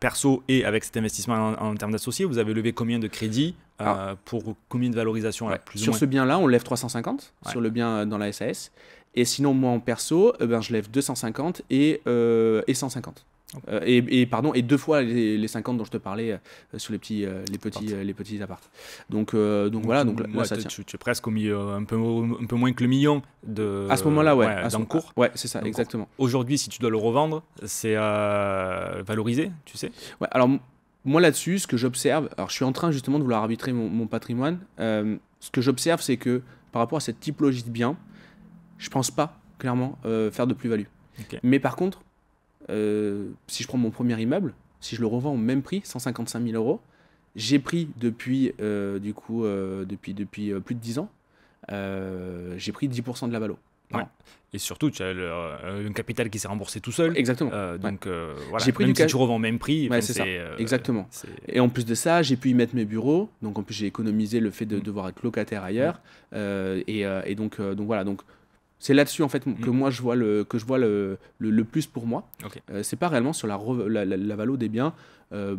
perso et avec cet investissement en termes d'associés? Vous avez levé combien de crédits pour combien de valorisation Sur ce bien-là, on lève 350 sur le bien dans la SAS. Et sinon, moi en perso, je lève 250 et 150. Et 2 fois les 50 dont je te parlais sur les petits apparts. Donc voilà. Donc là, ça tient. Tu es presque au milieu, un peu moins que le million à ce moment-là, dans le cours. Ouais, c'est ça, exactement. Aujourd'hui, si tu dois le revendre, c'est valorisé, tu sais. Ouais. Alors moi là-dessus, ce que j'observe, alors je suis en train justement de vouloir arbitrer mon patrimoine. Ce que j'observe, c'est que par rapport à cette typologie de biens, je pense pas clairement faire de plus-value. Mais par contre, si je prends mon premier immeuble, si je le revends au même prix, 155 000 €, j'ai pris depuis plus de 10 ans, j'ai pris 10% de la valo. Et surtout, tu as un capital qui s'est remboursé tout seul. Exactement. J'ai pris même si tu revends au même prix. C'est ça. Exactement. Et en plus de ça, j'ai pu y mettre mes bureaux. Donc en plus, j'ai économisé le fait de devoir être locataire ailleurs. Et donc voilà. Donc C'est là-dessus en fait que moi je vois le plus pour moi. Okay. C'est pas réellement sur la valo des biens.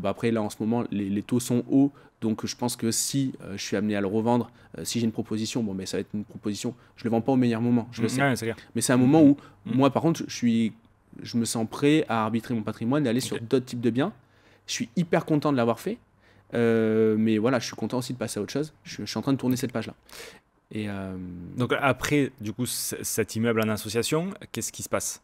Après là en ce moment les taux sont hauts, donc je pense que si je suis amené à le revendre, si j'ai une proposition, bon mais ça va être une proposition, je le vends pas au meilleur moment, je le sais. Ouais, c'est clair. Mais c'est un moment où moi par contre je me sens prêt à arbitrer mon patrimoine et aller sur d'autres types de biens. Je suis hyper content de l'avoir fait, mais voilà, je suis content aussi de passer à autre chose. Je suis en train de tourner cette page là. Et donc après, du coup, cet immeuble en association, qu'est-ce qui se passe?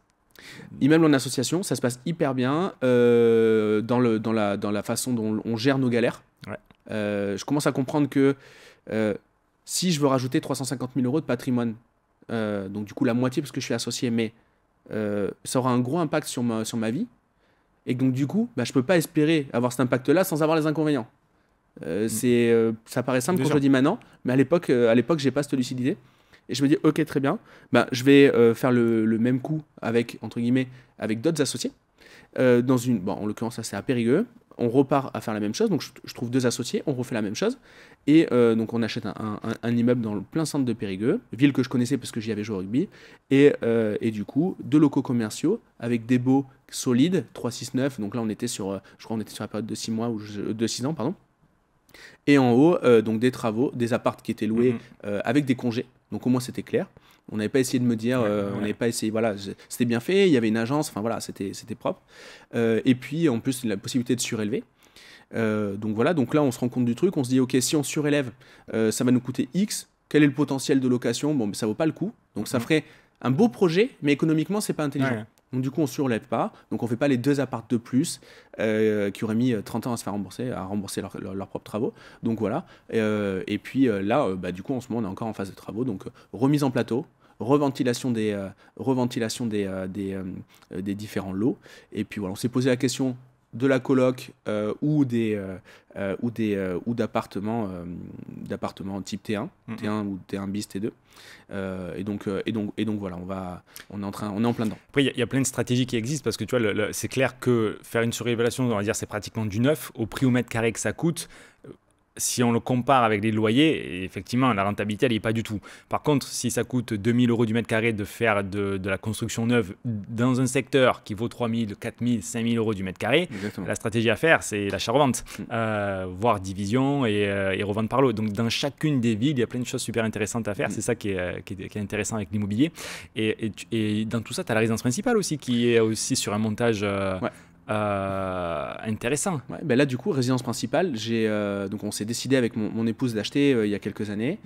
Immeuble en association, ça se passe hyper bien dans la façon dont on gère nos galères. Ouais. Je commence à comprendre que si je veux rajouter 350 000 € de patrimoine, donc du coup la moitié parce que je suis associé, mais ça aura un gros impact sur ma vie. Et donc du coup, je ne peux pas espérer avoir cet impact-là sans avoir les inconvénients. Ça paraît simple quand je le dis maintenant, mais à l'époque, j'ai pas cette lucidité. Et je me dis, ok, très bien, je vais faire le même coup avec, entre guillemets, avec d'autres associés. En l'occurrence, ça c'est à Périgueux. On repart à faire la même chose, donc je trouve 2 associés, on refait la même chose. Et donc on achète un immeuble dans le plein centre de Périgueux, ville que je connaissais parce que j'y avais joué au rugby. Et du coup, 2 locaux commerciaux avec des baux solides, 369. Donc là, on était sur la période de 6 mois, ou de 6 ans, pardon. Et en haut, donc des travaux, des apparts qui étaient loués avec des congés. Donc au moins c'était clair. On n'avait pas essayé de me dire, on n'avait pas essayé, voilà, c'était bien fait, il y avait une agence, enfin voilà, c'était propre. Et puis en plus la possibilité de surélever. Donc voilà, donc là on se rend compte du truc, on se dit ok, si on surélève, ça va nous coûter X. Quel est le potentiel de location? Bon, mais ça vaut pas le coup. Donc ça ferait un beau projet, mais économiquement c'est pas intelligent. Donc du coup on surlève pas, donc on fait pas les 2 apparts de plus qui auraient mis 30 ans à se faire rembourser, leurs propres travaux. Donc voilà. Et puis là, du coup en ce moment on est encore en phase de travaux, donc remise en plateau, reventilation des différents lots. Et puis voilà, on s'est posé la question de la coloc ou d'appartements type T1, T1 ou T1 bis, T2. Et donc voilà, on est en plein dedans. Après, il y a plein de stratégies qui existent parce que tu vois, c'est clair que faire une surévaluation, on va dire, c'est pratiquement du neuf au prix au mètre carré que ça coûte. Si on le compare avec les loyers, effectivement, la rentabilité, elle n'y est pas du tout. Par contre, si ça coûte 2 000 € du mètre carré de faire de la construction neuve dans un secteur qui vaut 3 000, 4 000, 5 000 € du mètre carré, exactement, la stratégie à faire, c'est l'achat-revente, voire division et revente par lot. Donc, dans chacune des villes, il y a plein de choses super intéressantes à faire. C'est ça qui est intéressant avec l'immobilier. Et dans tout ça, tu as la résidence principale aussi, qui est aussi sur un montage... intéressant. Ouais, là du coup résidence principale, donc on s'est décidé avec mon épouse d'acheter il y a quelques années.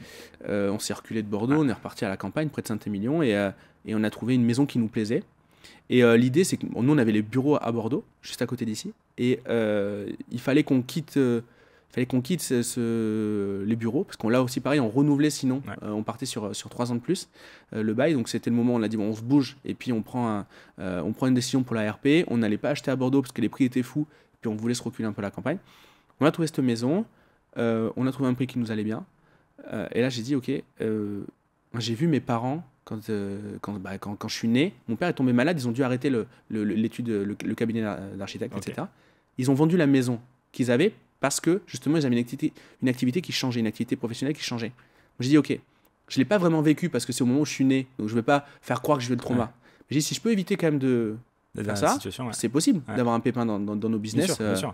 On s'est reculé de Bordeaux, on est reparti à la campagne près de Saint-Émilion et on a trouvé une maison qui nous plaisait. Et l'idée c'est que nous on avait les bureaux à Bordeaux, juste à côté d'ici, et il fallait qu'on quitte les bureaux, parce qu'on là aussi pareil, on renouvelait sinon, on partait sur 3 ans de plus le bail, donc c'était le moment où on a dit bon, on se bouge et puis on prend une décision pour la RP. On n'allait pas acheter à Bordeaux parce que les prix étaient fous, puis on voulait se reculer un peu à la campagne. On a trouvé cette maison, on a trouvé un prix qui nous allait bien, et là j'ai dit ok, j'ai vu mes parents quand je suis né, mon père est tombé malade, ils ont dû arrêter l'étude, le cabinet d'architecte, etc. Ils ont vendu la maison qu'ils avaient parce que justement ils avaient une activité qui changeait, une activité professionnelle qui changeait. J'ai dit ok, je ne l'ai pas vraiment vécu parce que c'est au moment où je suis né, donc je ne vais pas faire croire que je vais le trauma. J'ai dit si je peux éviter quand même de faire ça, c'est possible d'avoir un pépin dans nos business. Bien sûr.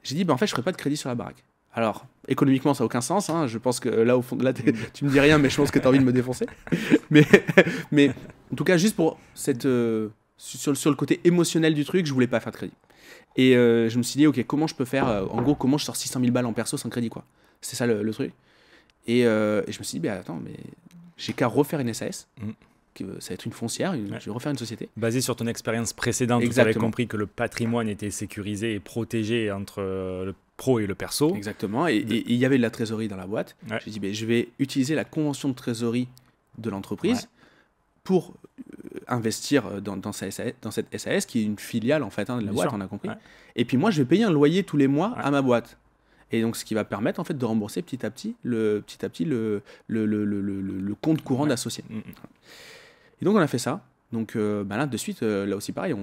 J'ai dit en fait je ne ferai pas de crédit sur la baraque. Alors économiquement ça n'a aucun sens, hein. Je pense que là au fond là tu me dis rien, mais je pense que tu as envie de me défoncer. mais en tout cas juste pour sur le côté émotionnel du truc, je ne voulais pas faire de crédit. Et je me suis dit, ok, comment je peux faire, en gros, comment je sors 600 000 balles en perso sans crédit, quoi. C'est ça le truc. Et je me suis dit, attends, mais j'ai qu'à refaire une SAS, ça va être une foncière, je vais refaire une société. Basé sur ton expérience précédente, tu avais compris que le patrimoine était sécurisé et protégé entre le pro et le perso. Exactement, et il y avait de la trésorerie dans la boîte. J'ai dit, je vais utiliser la convention de trésorerie de l'entreprise pour investir dans cette SAS qui est une filiale en fait de la boîte, on a compris. Et puis moi je vais payer un loyer tous les mois à ma boîte. Et donc ce qui va permettre en fait de rembourser petit à petit le compte courant d'associé. Et donc on a fait ça. Donc là de suite, là aussi pareil,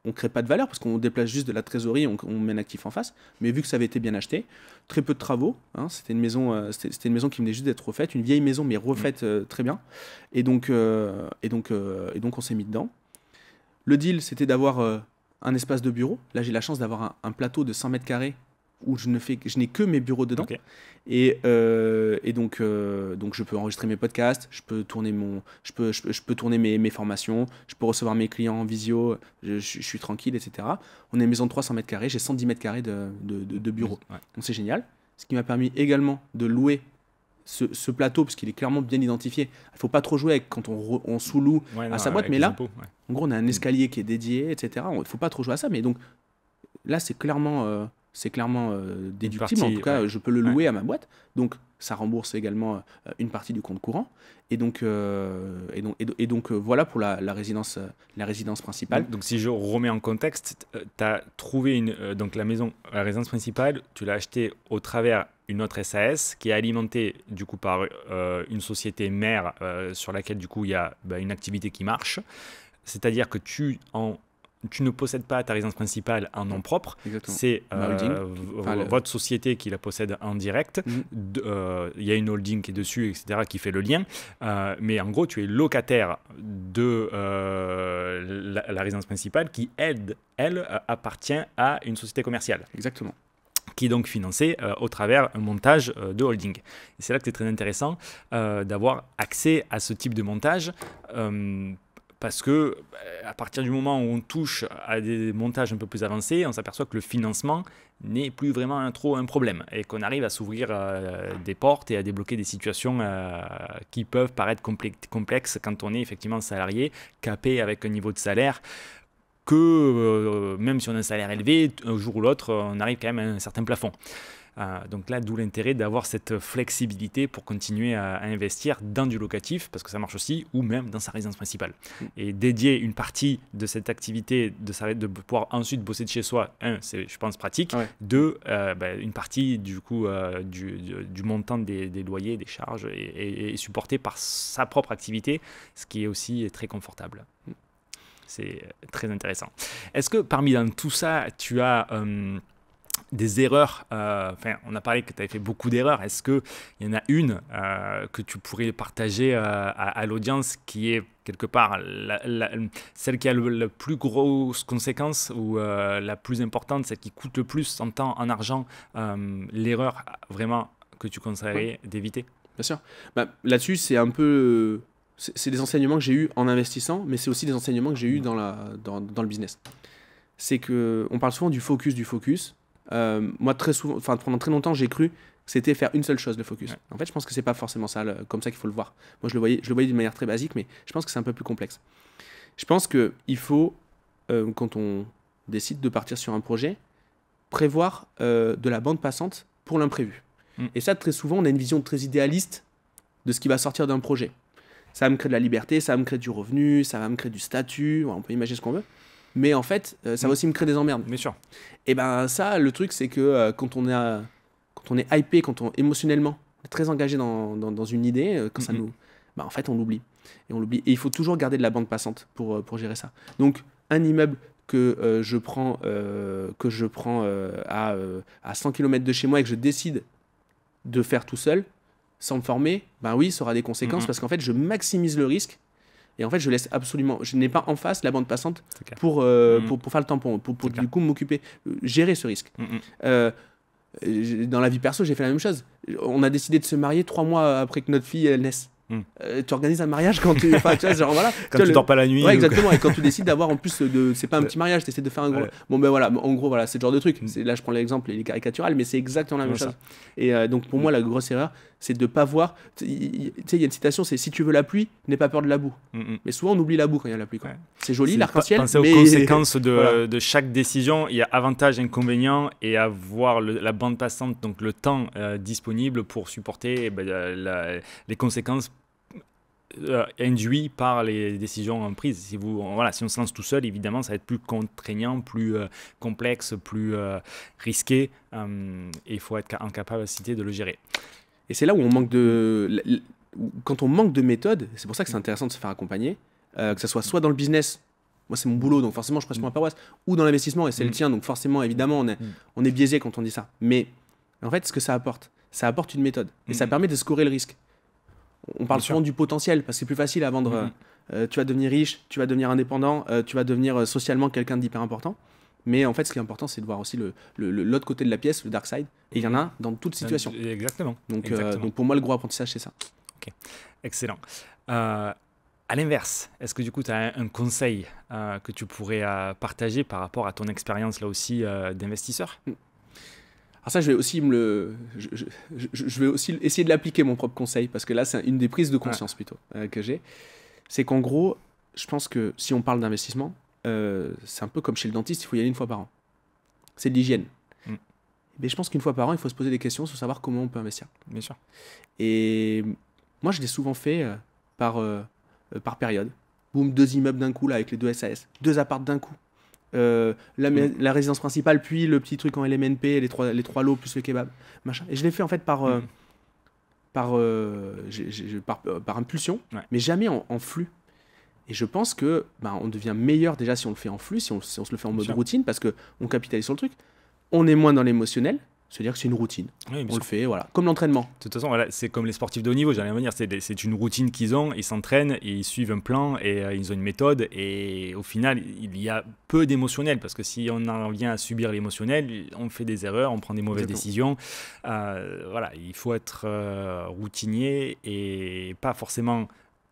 on crée pas de valeur parce qu'on déplace juste de la trésorerie, on met un actif en face. Mais vu que ça avait été bien acheté, très peu de travaux. Hein, c'était une maison qui venait juste d'être refaite, une vieille maison mais refaite très bien. Et donc on s'est mis dedans. Le deal, c'était d'avoir un espace de bureau. Là, j'ai la chance d'avoir un plateau de 100 mètres carrés où je n'ai que mes bureaux dedans. Okay. Et donc je peux enregistrer mes podcasts, je peux tourner mes formations, je peux recevoir mes clients en visio, je suis tranquille, etc. On est une maison de 300 mètres carrés, j'ai 110 mètres carrés de bureau. Ouais. Donc c'est génial. Ce qui m'a permis également de louer ce plateau, parce qu'il est clairement bien identifié. Il ne faut pas trop jouer avec quand on sous-loue à sa boîte, mais là, en gros, on a un escalier qui est dédié, etc. Il ne faut pas trop jouer à ça, mais donc là, c'est clairement déductible. En tout cas, je peux le louer à ma boîte. Donc, ça rembourse également une partie du compte courant. Et donc voilà pour la résidence principale. Donc, si je remets en contexte, tu as trouvé donc la résidence principale, tu l'as achetée au travers une autre SAS qui est alimentée du coup par une société mère sur laquelle du coup il y a une activité qui marche. C'est-à-dire que tu ne possèdes pas ta résidence principale en nom propre. Exactement. C'est votre société qui la possède en direct. Il y a une holding qui est dessus, etc., qui fait le lien. Mais en gros, tu es locataire de la résidence principale qui, elle, appartient à une société commerciale. Exactement. Qui est donc financée au travers un montage de holding. Et c'est là que c'est très intéressant d'avoir accès à ce type de montage. Parce que à partir du moment où on touche à des montages un peu plus avancés, on s'aperçoit que le financement n'est plus vraiment trop un problème et qu'on arrive à s'ouvrir des portes et à débloquer des situations qui peuvent paraître complexes quand on est effectivement salarié, capé avec un niveau de salaire que même si on a un salaire élevé, un jour ou l'autre, on arrive quand même à un certain plafond. Donc là, d'où l'intérêt d'avoir cette flexibilité pour continuer à investir dans du locatif, parce que ça marche aussi, ou même dans sa résidence principale. Et dédier une partie de cette activité, de pouvoir ensuite bosser de chez soi, c'est, je pense, pratique. Ouais. Deux, une partie du coup du montant des loyers, des charges, est supportée par sa propre activité, ce qui est aussi très confortable. C'est très intéressant. Est-ce que parmi dans tout ça, tu as des erreurs, on a parlé que tu avais fait beaucoup d'erreurs. Est-ce qu'il y en a une que tu pourrais partager à l'audience qui est quelque part celle qui a la plus grosse conséquence ou la plus importante, celle qui coûte le plus en temps, en argent, l'erreur vraiment que tu conseillerais d'éviter? Bien sûr. Là-dessus, c'est un peu... C'est des enseignements que j'ai eus en investissant, mais c'est aussi des enseignements que j'ai eus dans le business. C'est qu'on parle souvent du focus. Moi, très souvent, pendant très longtemps, j'ai cru que c'était faire une seule chose, le focus. Ouais. En fait, je pense que c'est pas forcément ça, comme ça qu'il faut le voir. Moi, je le voyais d'une manière très basique, mais je pense que c'est un peu plus complexe. Je pense qu'il faut, quand on décide de partir sur un projet, prévoir de la bande passante pour l'imprévu. Et ça, très souvent, on a une vision très idéaliste de ce qui va sortir d'un projet. Ça va me créer de la liberté, ça va me créer du revenu, ça va me créer du statut, on peut imaginer ce qu'on veut. Mais en fait, ça va aussi me créer des emmerdes. Bien sûr. Et ça, le truc, c'est que quand on est hypé, émotionnellement très engagé dans une idée, quand ça nous... en fait, on l'oublie. Et il faut toujours garder de la bande passante pour gérer ça. Donc, un immeuble que je prends à 100 km de chez moi et que je décide de faire tout seul, sans me former, oui, ça aura des conséquences parce qu'en fait, je maximise le risque et en fait, je n'ai pas en face la bande passante pour faire le tampon, pour du coup m'occuper, gérer ce risque. Dans la vie perso, j'ai fait la même chose. On a décidé de se marier 3 mois après que notre fille naisse. Tu organises un mariage quand tu dors pas la nuit. Ouais, exactement. Et quand tu décides d'avoir en plus c'est pas un petit mariage, tu essaies de faire un gros. Ouais. En gros, voilà, c'est le genre de truc. Là, je prends l'exemple, il est caricatural, mais c'est exactement la même chose. Et donc, pour moi, la grosse erreur, c'est de pas voir. Il y a une citation, c'est si tu veux la pluie, n'aie pas peur de la boue. Mais souvent, on oublie la boue quand il y a la pluie. C'est joli, l'arc-en-ciel. Penser aux conséquences de chaque décision. Il y a avantages, inconvénients, et avoir la bande passante, donc le temps disponible pour supporter les conséquences induit par les décisions prises. Si on se lance tout seul, évidemment, ça va être plus contraignant, plus complexe, plus risqué, et il faut être en capacité de le gérer. Et c'est là où quand on manque de méthode, c'est pour ça que c'est intéressant de se faire accompagner, que ce soit dans le business moi c'est mon boulot, donc forcément je presse pour ma paroisse, ou dans l'investissement, et c'est le tien, donc forcément, évidemment, on est biaisé quand on dit ça. Mais en fait, ce que ça apporte une méthode, et ça permet de scorer le risque. On parle souvent du potentiel, parce que c'est plus facile à vendre. Tu vas devenir riche, tu vas devenir indépendant, tu vas devenir socialement quelqu'un d'hyper important. Mais en fait, ce qui est important, c'est de voir aussi l'autre côté de la pièce, le dark side. Et il y en a dans toute situation. Exactement. Donc pour moi, le gros apprentissage, c'est ça. Ok, excellent. À l'inverse, est-ce que du coup, tu as un conseil que tu pourrais partager par rapport à ton expérience là aussi d'investisseur? Alors ça, je vais aussi essayer de l'appliquer, mon propre conseil, parce que là, c'est une des prises de conscience plutôt que j'ai. C'est qu'en gros, je pense que si on parle d'investissement, c'est un peu comme chez le dentiste, il faut y aller une fois par an. C'est de l'hygiène. Mais je pense qu'une fois par an, il faut se poser des questions sur savoir comment on peut investir. Bien sûr. Et moi, je l'ai souvent fait par période. Boum, 2 immeubles d'un coup, là, avec les 2 SAS. 2 apparts d'un coup. La résidence principale, puis le petit truc en LMNP, les trois lots, plus le kebab. Machin. Et je l'ai fait en fait par impulsion, mais jamais en flux. Et je pense que on devient meilleur déjà si on le fait en flux, si on se le fait en mode routine, parce qu'on capitalise sur le truc. On est moins dans l'émotionnel, c'est-à-dire que c'est une routine. Oui, on le fait, voilà, comme l'entraînement. De toute façon, voilà, c'est comme les sportifs de haut niveau, j'allais dire, c'est une routine qu'ils ont, ils s'entraînent, ils suivent un plan et ils ont une méthode. Et au final, il y a peu d'émotionnel, parce que si on en vient à subir l'émotionnel, on fait des erreurs, on prend des mauvaises décisions. Voilà, il faut être routinier et pas forcément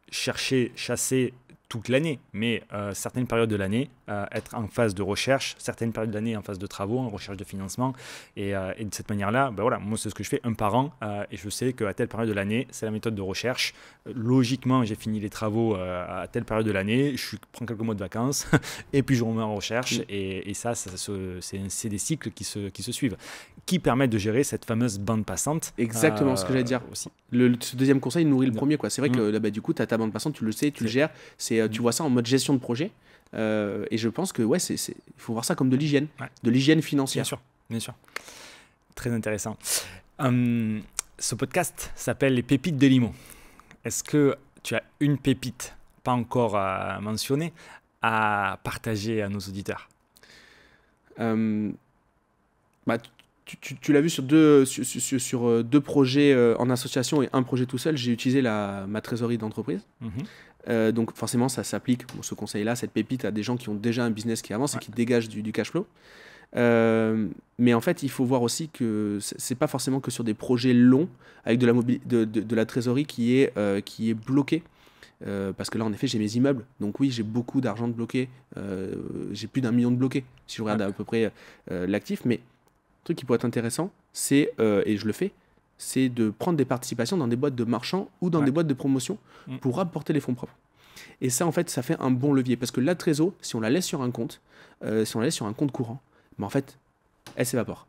chasser toute l'année, mais certaines périodes de l'année, être en phase de recherche, certaines périodes de l'année en phase de travaux, en recherche de financement, et de cette manière-là, voilà, moi c'est ce que je fais un par an, et je sais qu'à telle période de l'année, c'est la méthode de recherche. Logiquement, j'ai fini les travaux à telle période de l'année, je prends quelques mois de vacances, et puis je remets en recherche, et ça c'est des cycles qui se suivent, qui permettent de gérer cette fameuse bande passante. Exactement ce que j'allais dire. Aussi. Ce deuxième conseil nourrit le premier, quoi. C'est vrai que là, du coup, tu as ta bande passante, tu le sais, tu le gères, tu vois ça en mode gestion de projet. Et je pense que il faut voir ça comme de l'hygiène, de l'hygiène financière. Bien sûr. Très intéressant. Ce podcast s'appelle Les Pépites de Limo. Est-ce que tu as une pépite, pas encore mentionnée, à partager à nos auditeurs? Tu l'as vu sur deux projets en association et un projet tout seul, j'ai utilisé ma trésorerie d'entreprise. Donc forcément, ça s'applique, ce conseil-là, cette pépite, à des gens qui ont déjà un business qui avance et qui dégagent du cash flow. Mais en fait, il faut voir aussi que c'est pas forcément que sur des projets longs avec de la trésorerie qui est bloquée. Parce que là, en effet, j'ai mes immeubles. Donc oui, j'ai beaucoup d'argent de bloqué. J'ai plus d'1 million de bloqués, si je regarde à peu près l'actif. Mais le truc qui pourrait être intéressant, c'est, et je le fais, c'est de prendre des participations dans des boîtes de marchands ou dans des boîtes de promotion pour apporter les fonds propres. Et ça, en fait, ça fait un bon levier. Parce que la trésor, si on la laisse sur un compte, courant, en fait, elle s'évapore.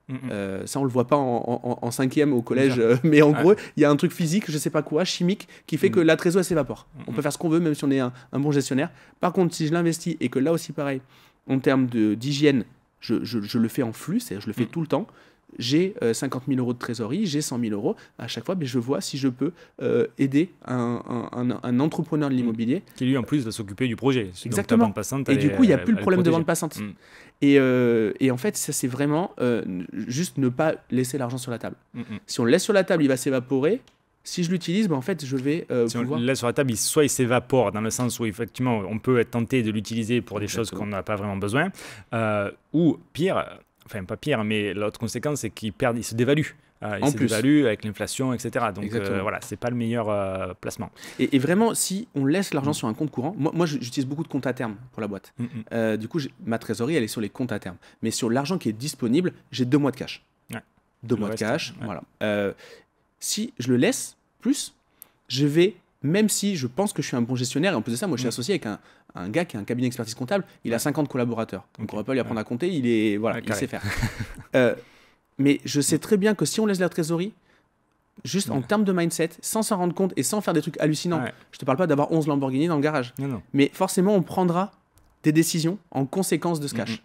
Ça, on le voit pas en 5e au collège, mais en gros, il y a un truc physique, je sais pas quoi, chimique, qui fait que la trésor, elle s'évapore. On peut faire ce qu'on veut, même si on est un bon gestionnaire. Par contre, si je l'investis et que là aussi, pareil, en termes d'hygiène, je le fais en flux, c'est-à-dire je le fais tout le temps. J'ai 50 000 euros de trésorerie, j'ai 100 000 euros. À chaque fois, je vois si je peux aider un entrepreneur de l'immobilier. Qui lui, en plus, va s'occuper du projet. Exactement. Donc, ta bande passante, et du coup, il n'y a plus le problème de bande passante. Et en fait, ça, c'est vraiment juste ne pas laisser l'argent sur la table. Si on le laisse sur la table, il va s'évaporer. Si je l'utilise, en fait, je vais si on le laisse sur la table, soit il s'évapore dans le sens où, effectivement, on peut être tenté de l'utiliser pour des choses qu'on n'a pas vraiment besoin. Ou pire... Enfin, pas pire, mais l'autre conséquence, c'est qu'il se dévalue. Il se dévalue avec l'inflation, etc. Donc voilà, c'est pas le meilleur placement. Et vraiment, si on laisse l'argent sur un compte courant, moi j'utilise beaucoup de comptes à terme pour la boîte. Du coup, ma trésorerie, elle est sur les comptes à terme. Mais sur l'argent qui est disponible, j'ai 2 mois de cash. 2 mois de cash, voilà. Si je le laisse plus, je vais, même si je pense que je suis un bon gestionnaire, et en plus de ça, moi je suis associé avec un gars qui a un cabinet d'expertise comptable, il a 50 collaborateurs. Donc on va pas lui apprendre à compter, il sait faire. Mais je sais très bien que si on laisse la trésorerie, juste en termes de mindset, sans s'en rendre compte et sans faire des trucs hallucinants, je te parle pas d'avoir 11 Lamborghini dans le garage, mais forcément on prendra des décisions en conséquence de ce cash.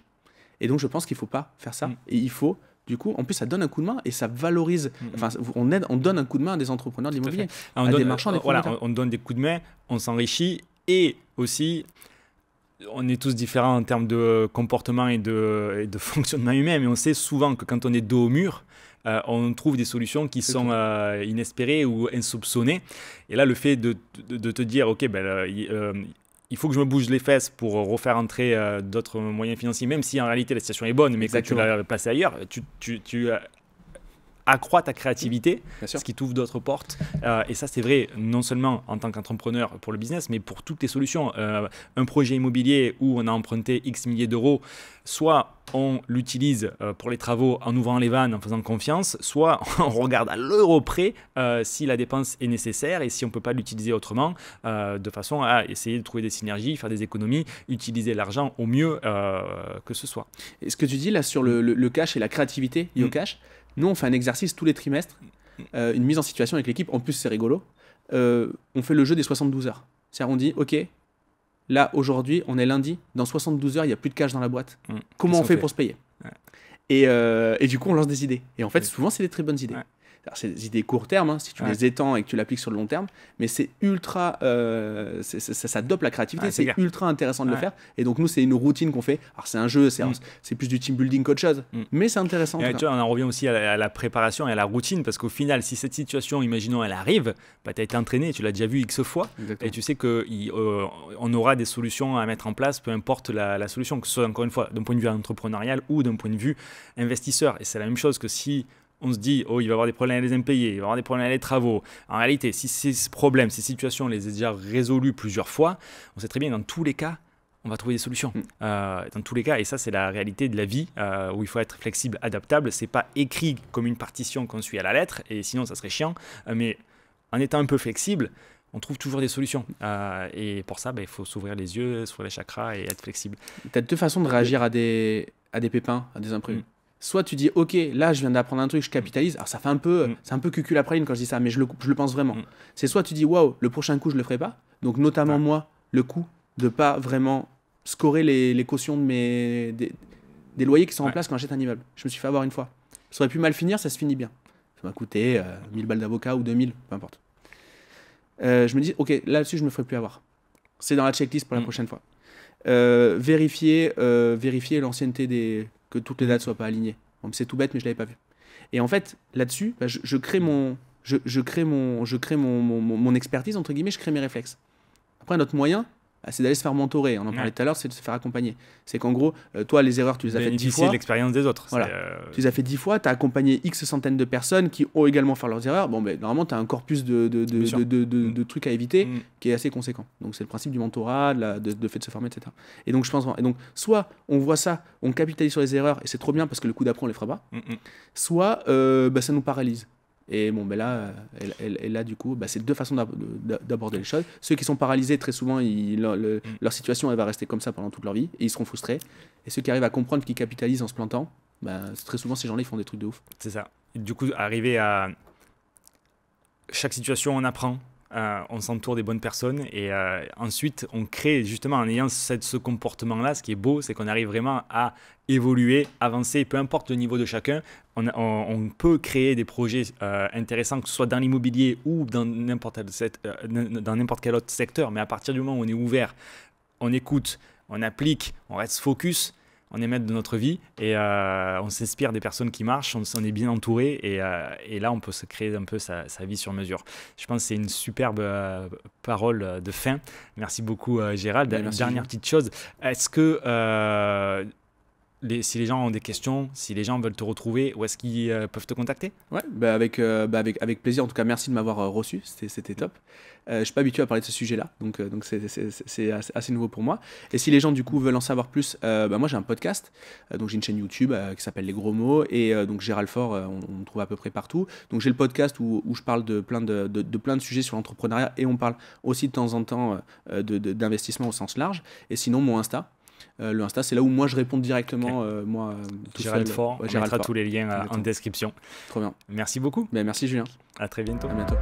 Et donc je pense qu'il faut pas faire ça, et il faut... Du coup, en plus, ça donne un coup de main et ça valorise. Enfin, on donne un coup de main à des entrepreneurs de l'immobilier, à des marchands, des promoteurs. On donne des coups de main, on s'enrichit et aussi on est tous différents en termes de comportement et de fonctionnement humain, mais on sait souvent que quand on est dos au mur, on trouve des solutions qui sont inespérées ou insoupçonnées. Et là, le fait de te dire, OK, il faut que je me bouge les fesses pour refaire entrer d'autres moyens financiers, même si en réalité la situation est bonne, mais que tu l'as placé ailleurs, tu accroît ta créativité, ce qui t'ouvre d'autres portes. Et ça, c'est vrai non seulement en tant qu'entrepreneur pour le business, mais pour toutes les solutions. Un projet immobilier où on a emprunté X milliers d'euros, soit on l'utilise pour les travaux en ouvrant les vannes, en faisant confiance, soit on regarde à l'euro près si la dépense est nécessaire et si on ne peut pas l'utiliser autrement, de façon à essayer de trouver des synergies, faire des économies, utiliser l'argent au mieux que ce soit. Et ce que tu dis là sur le cash et la créativité liée au cash, nous on fait un exercice tous les trimestres, une mise en situation avec l'équipe, en plus c'est rigolo, on fait le jeu des 72 heures. C'est-à-dire on dit, ok, là aujourd'hui on est lundi, dans 72 heures il n'y a plus de cash dans la boîte. Comment on fait pour se payer? Et du coup on lance des idées. Et en fait souvent c'est des très bonnes idées. Alors, c'est des idées court terme, hein, si tu les étends et que tu l'appliques sur le long terme, mais c'est ultra, ça dope la créativité, c'est ultra intéressant de le faire. Et donc nous c'est une routine qu'on fait. Alors c'est un jeu, c'est plus du team building qu'autre chose, mais c'est intéressant. Et tu vois, on en revient aussi à la préparation et à la routine, parce qu'au final, si cette situation, imaginons, elle arrive, bah, tu as été entraîné, tu l'as déjà vu X fois, et tu sais qu'on aura des solutions à mettre en place, peu importe la solution, que ce soit encore une fois d'un point de vue entrepreneurial ou d'un point de vue investisseur. Et c'est la même chose que si on se dit, oh, il va y avoir des problèmes à les impayés, il va y avoir des problèmes à les travaux. En réalité, si ces problèmes, ces situations, on les a déjà résolus plusieurs fois, on sait très bien, dans tous les cas, on va trouver des solutions. Dans tous les cas, et ça, c'est la réalité de la vie, où il faut être flexible, adaptable. C'est pas écrit comme une partition qu'on suit à la lettre, et sinon, ça serait chiant. Mais en étant un peu flexible, on trouve toujours des solutions. Et pour ça, il faut s'ouvrir les yeux, s'ouvrir les chakras et être flexible. Tu as deux façons de réagir à des pépins, à des imprévus. Soit tu dis, ok, là je viens d'apprendre un truc, je capitalise. Alors ça fait un peu, c'est un peu cucul après quand je dis ça, mais je le pense vraiment. C'est soit tu dis, waouh, le prochain coup je le ferai pas. Donc notamment moi, le coup de pas vraiment scorer les cautions des loyers qui sont en place quand j'achète un immeuble. Je me suis fait avoir une fois. Ça aurait pu mal finir, ça se finit bien. Ça m'a coûté 1000 balles d'avocat ou 2000, peu importe. Je me dis, ok, là-dessus je me ferai plus avoir. C'est dans la checklist pour la prochaine fois. Vérifier l'ancienneté que toutes les dates soient pas alignées. Bon, c'est tout bête, mais je l'avais pas vu. Et en fait, là-dessus, je crée mon expertise, entre guillemets, je crée mes réflexes. Après, notre moyen, c'est d'aller se faire mentorer. On en parlait tout à l'heure, c'est de se faire accompagner. C'est qu'en gros, toi, les erreurs, tu les as faites 10 fois. De l'expérience des autres. Voilà. Tu les as fait 10 fois, tu as accompagné X centaines de personnes qui ont également fait leurs erreurs. Bon, normalement, tu as un corpus de trucs à éviter qui est assez conséquent. Donc, c'est le principe du mentorat, de fait de se former, etc. Et donc, je pense, et donc, soit on voit ça, on capitalise sur les erreurs et c'est trop bien parce que le coup d'après, on les fera pas. Soit ça nous paralyse. Et bon, là, du coup, c'est deux façons d'aborder les choses. Ceux qui sont paralysés, très souvent, leur situation elle va rester comme ça pendant toute leur vie et ils seront frustrés. Et ceux qui arrivent à comprendre qu'ils capitalisent en se plantant, très souvent, ces gens-là, ils font des trucs de ouf. C'est ça. Et du coup, arriver à chaque situation, on apprend. On s'entoure des bonnes personnes et ensuite on crée justement en ayant ce comportement-là. Ce qui est beau, c'est qu'on arrive vraiment à évoluer, avancer, peu importe le niveau de chacun. On peut créer des projets intéressants, que ce soit dans l'immobilier ou dans n'importe quel autre secteur. Mais à partir du moment où on est ouvert, on écoute, on applique, on reste focus, on est maître de notre vie et on s'inspire des personnes qui marchent, on est bien entouré et là on peut se créer un peu sa vie sur mesure. Je pense que c'est une superbe parole de fin. Merci beaucoup Gérald. Dernière petite chose, est-ce que si les gens ont des questions, si les gens veulent te retrouver, où est-ce qu'ils peuvent te contacter? Ouais, avec plaisir. En tout cas, merci de m'avoir reçu, c'était top. Je ne suis pas habitué à parler de ce sujet-là, donc c'est assez nouveau pour moi. Et si les gens du coup veulent en savoir plus, moi j'ai un podcast, donc j'ai une chaîne YouTube qui s'appelle Les Gros Mots, et donc Gérald Faure, on me trouve à peu près partout. Donc j'ai le podcast où je parle de plein de sujets sur l'entrepreneuriat, et on parle aussi de temps en temps d'investissement au sens large. Et sinon mon Insta. Le Insta, c'est là où moi je réponds directement, tout Gérald seul. Faure, on mettra tous les liens en description. Trop bien. Merci beaucoup. Merci Julien. À très bientôt. À bientôt.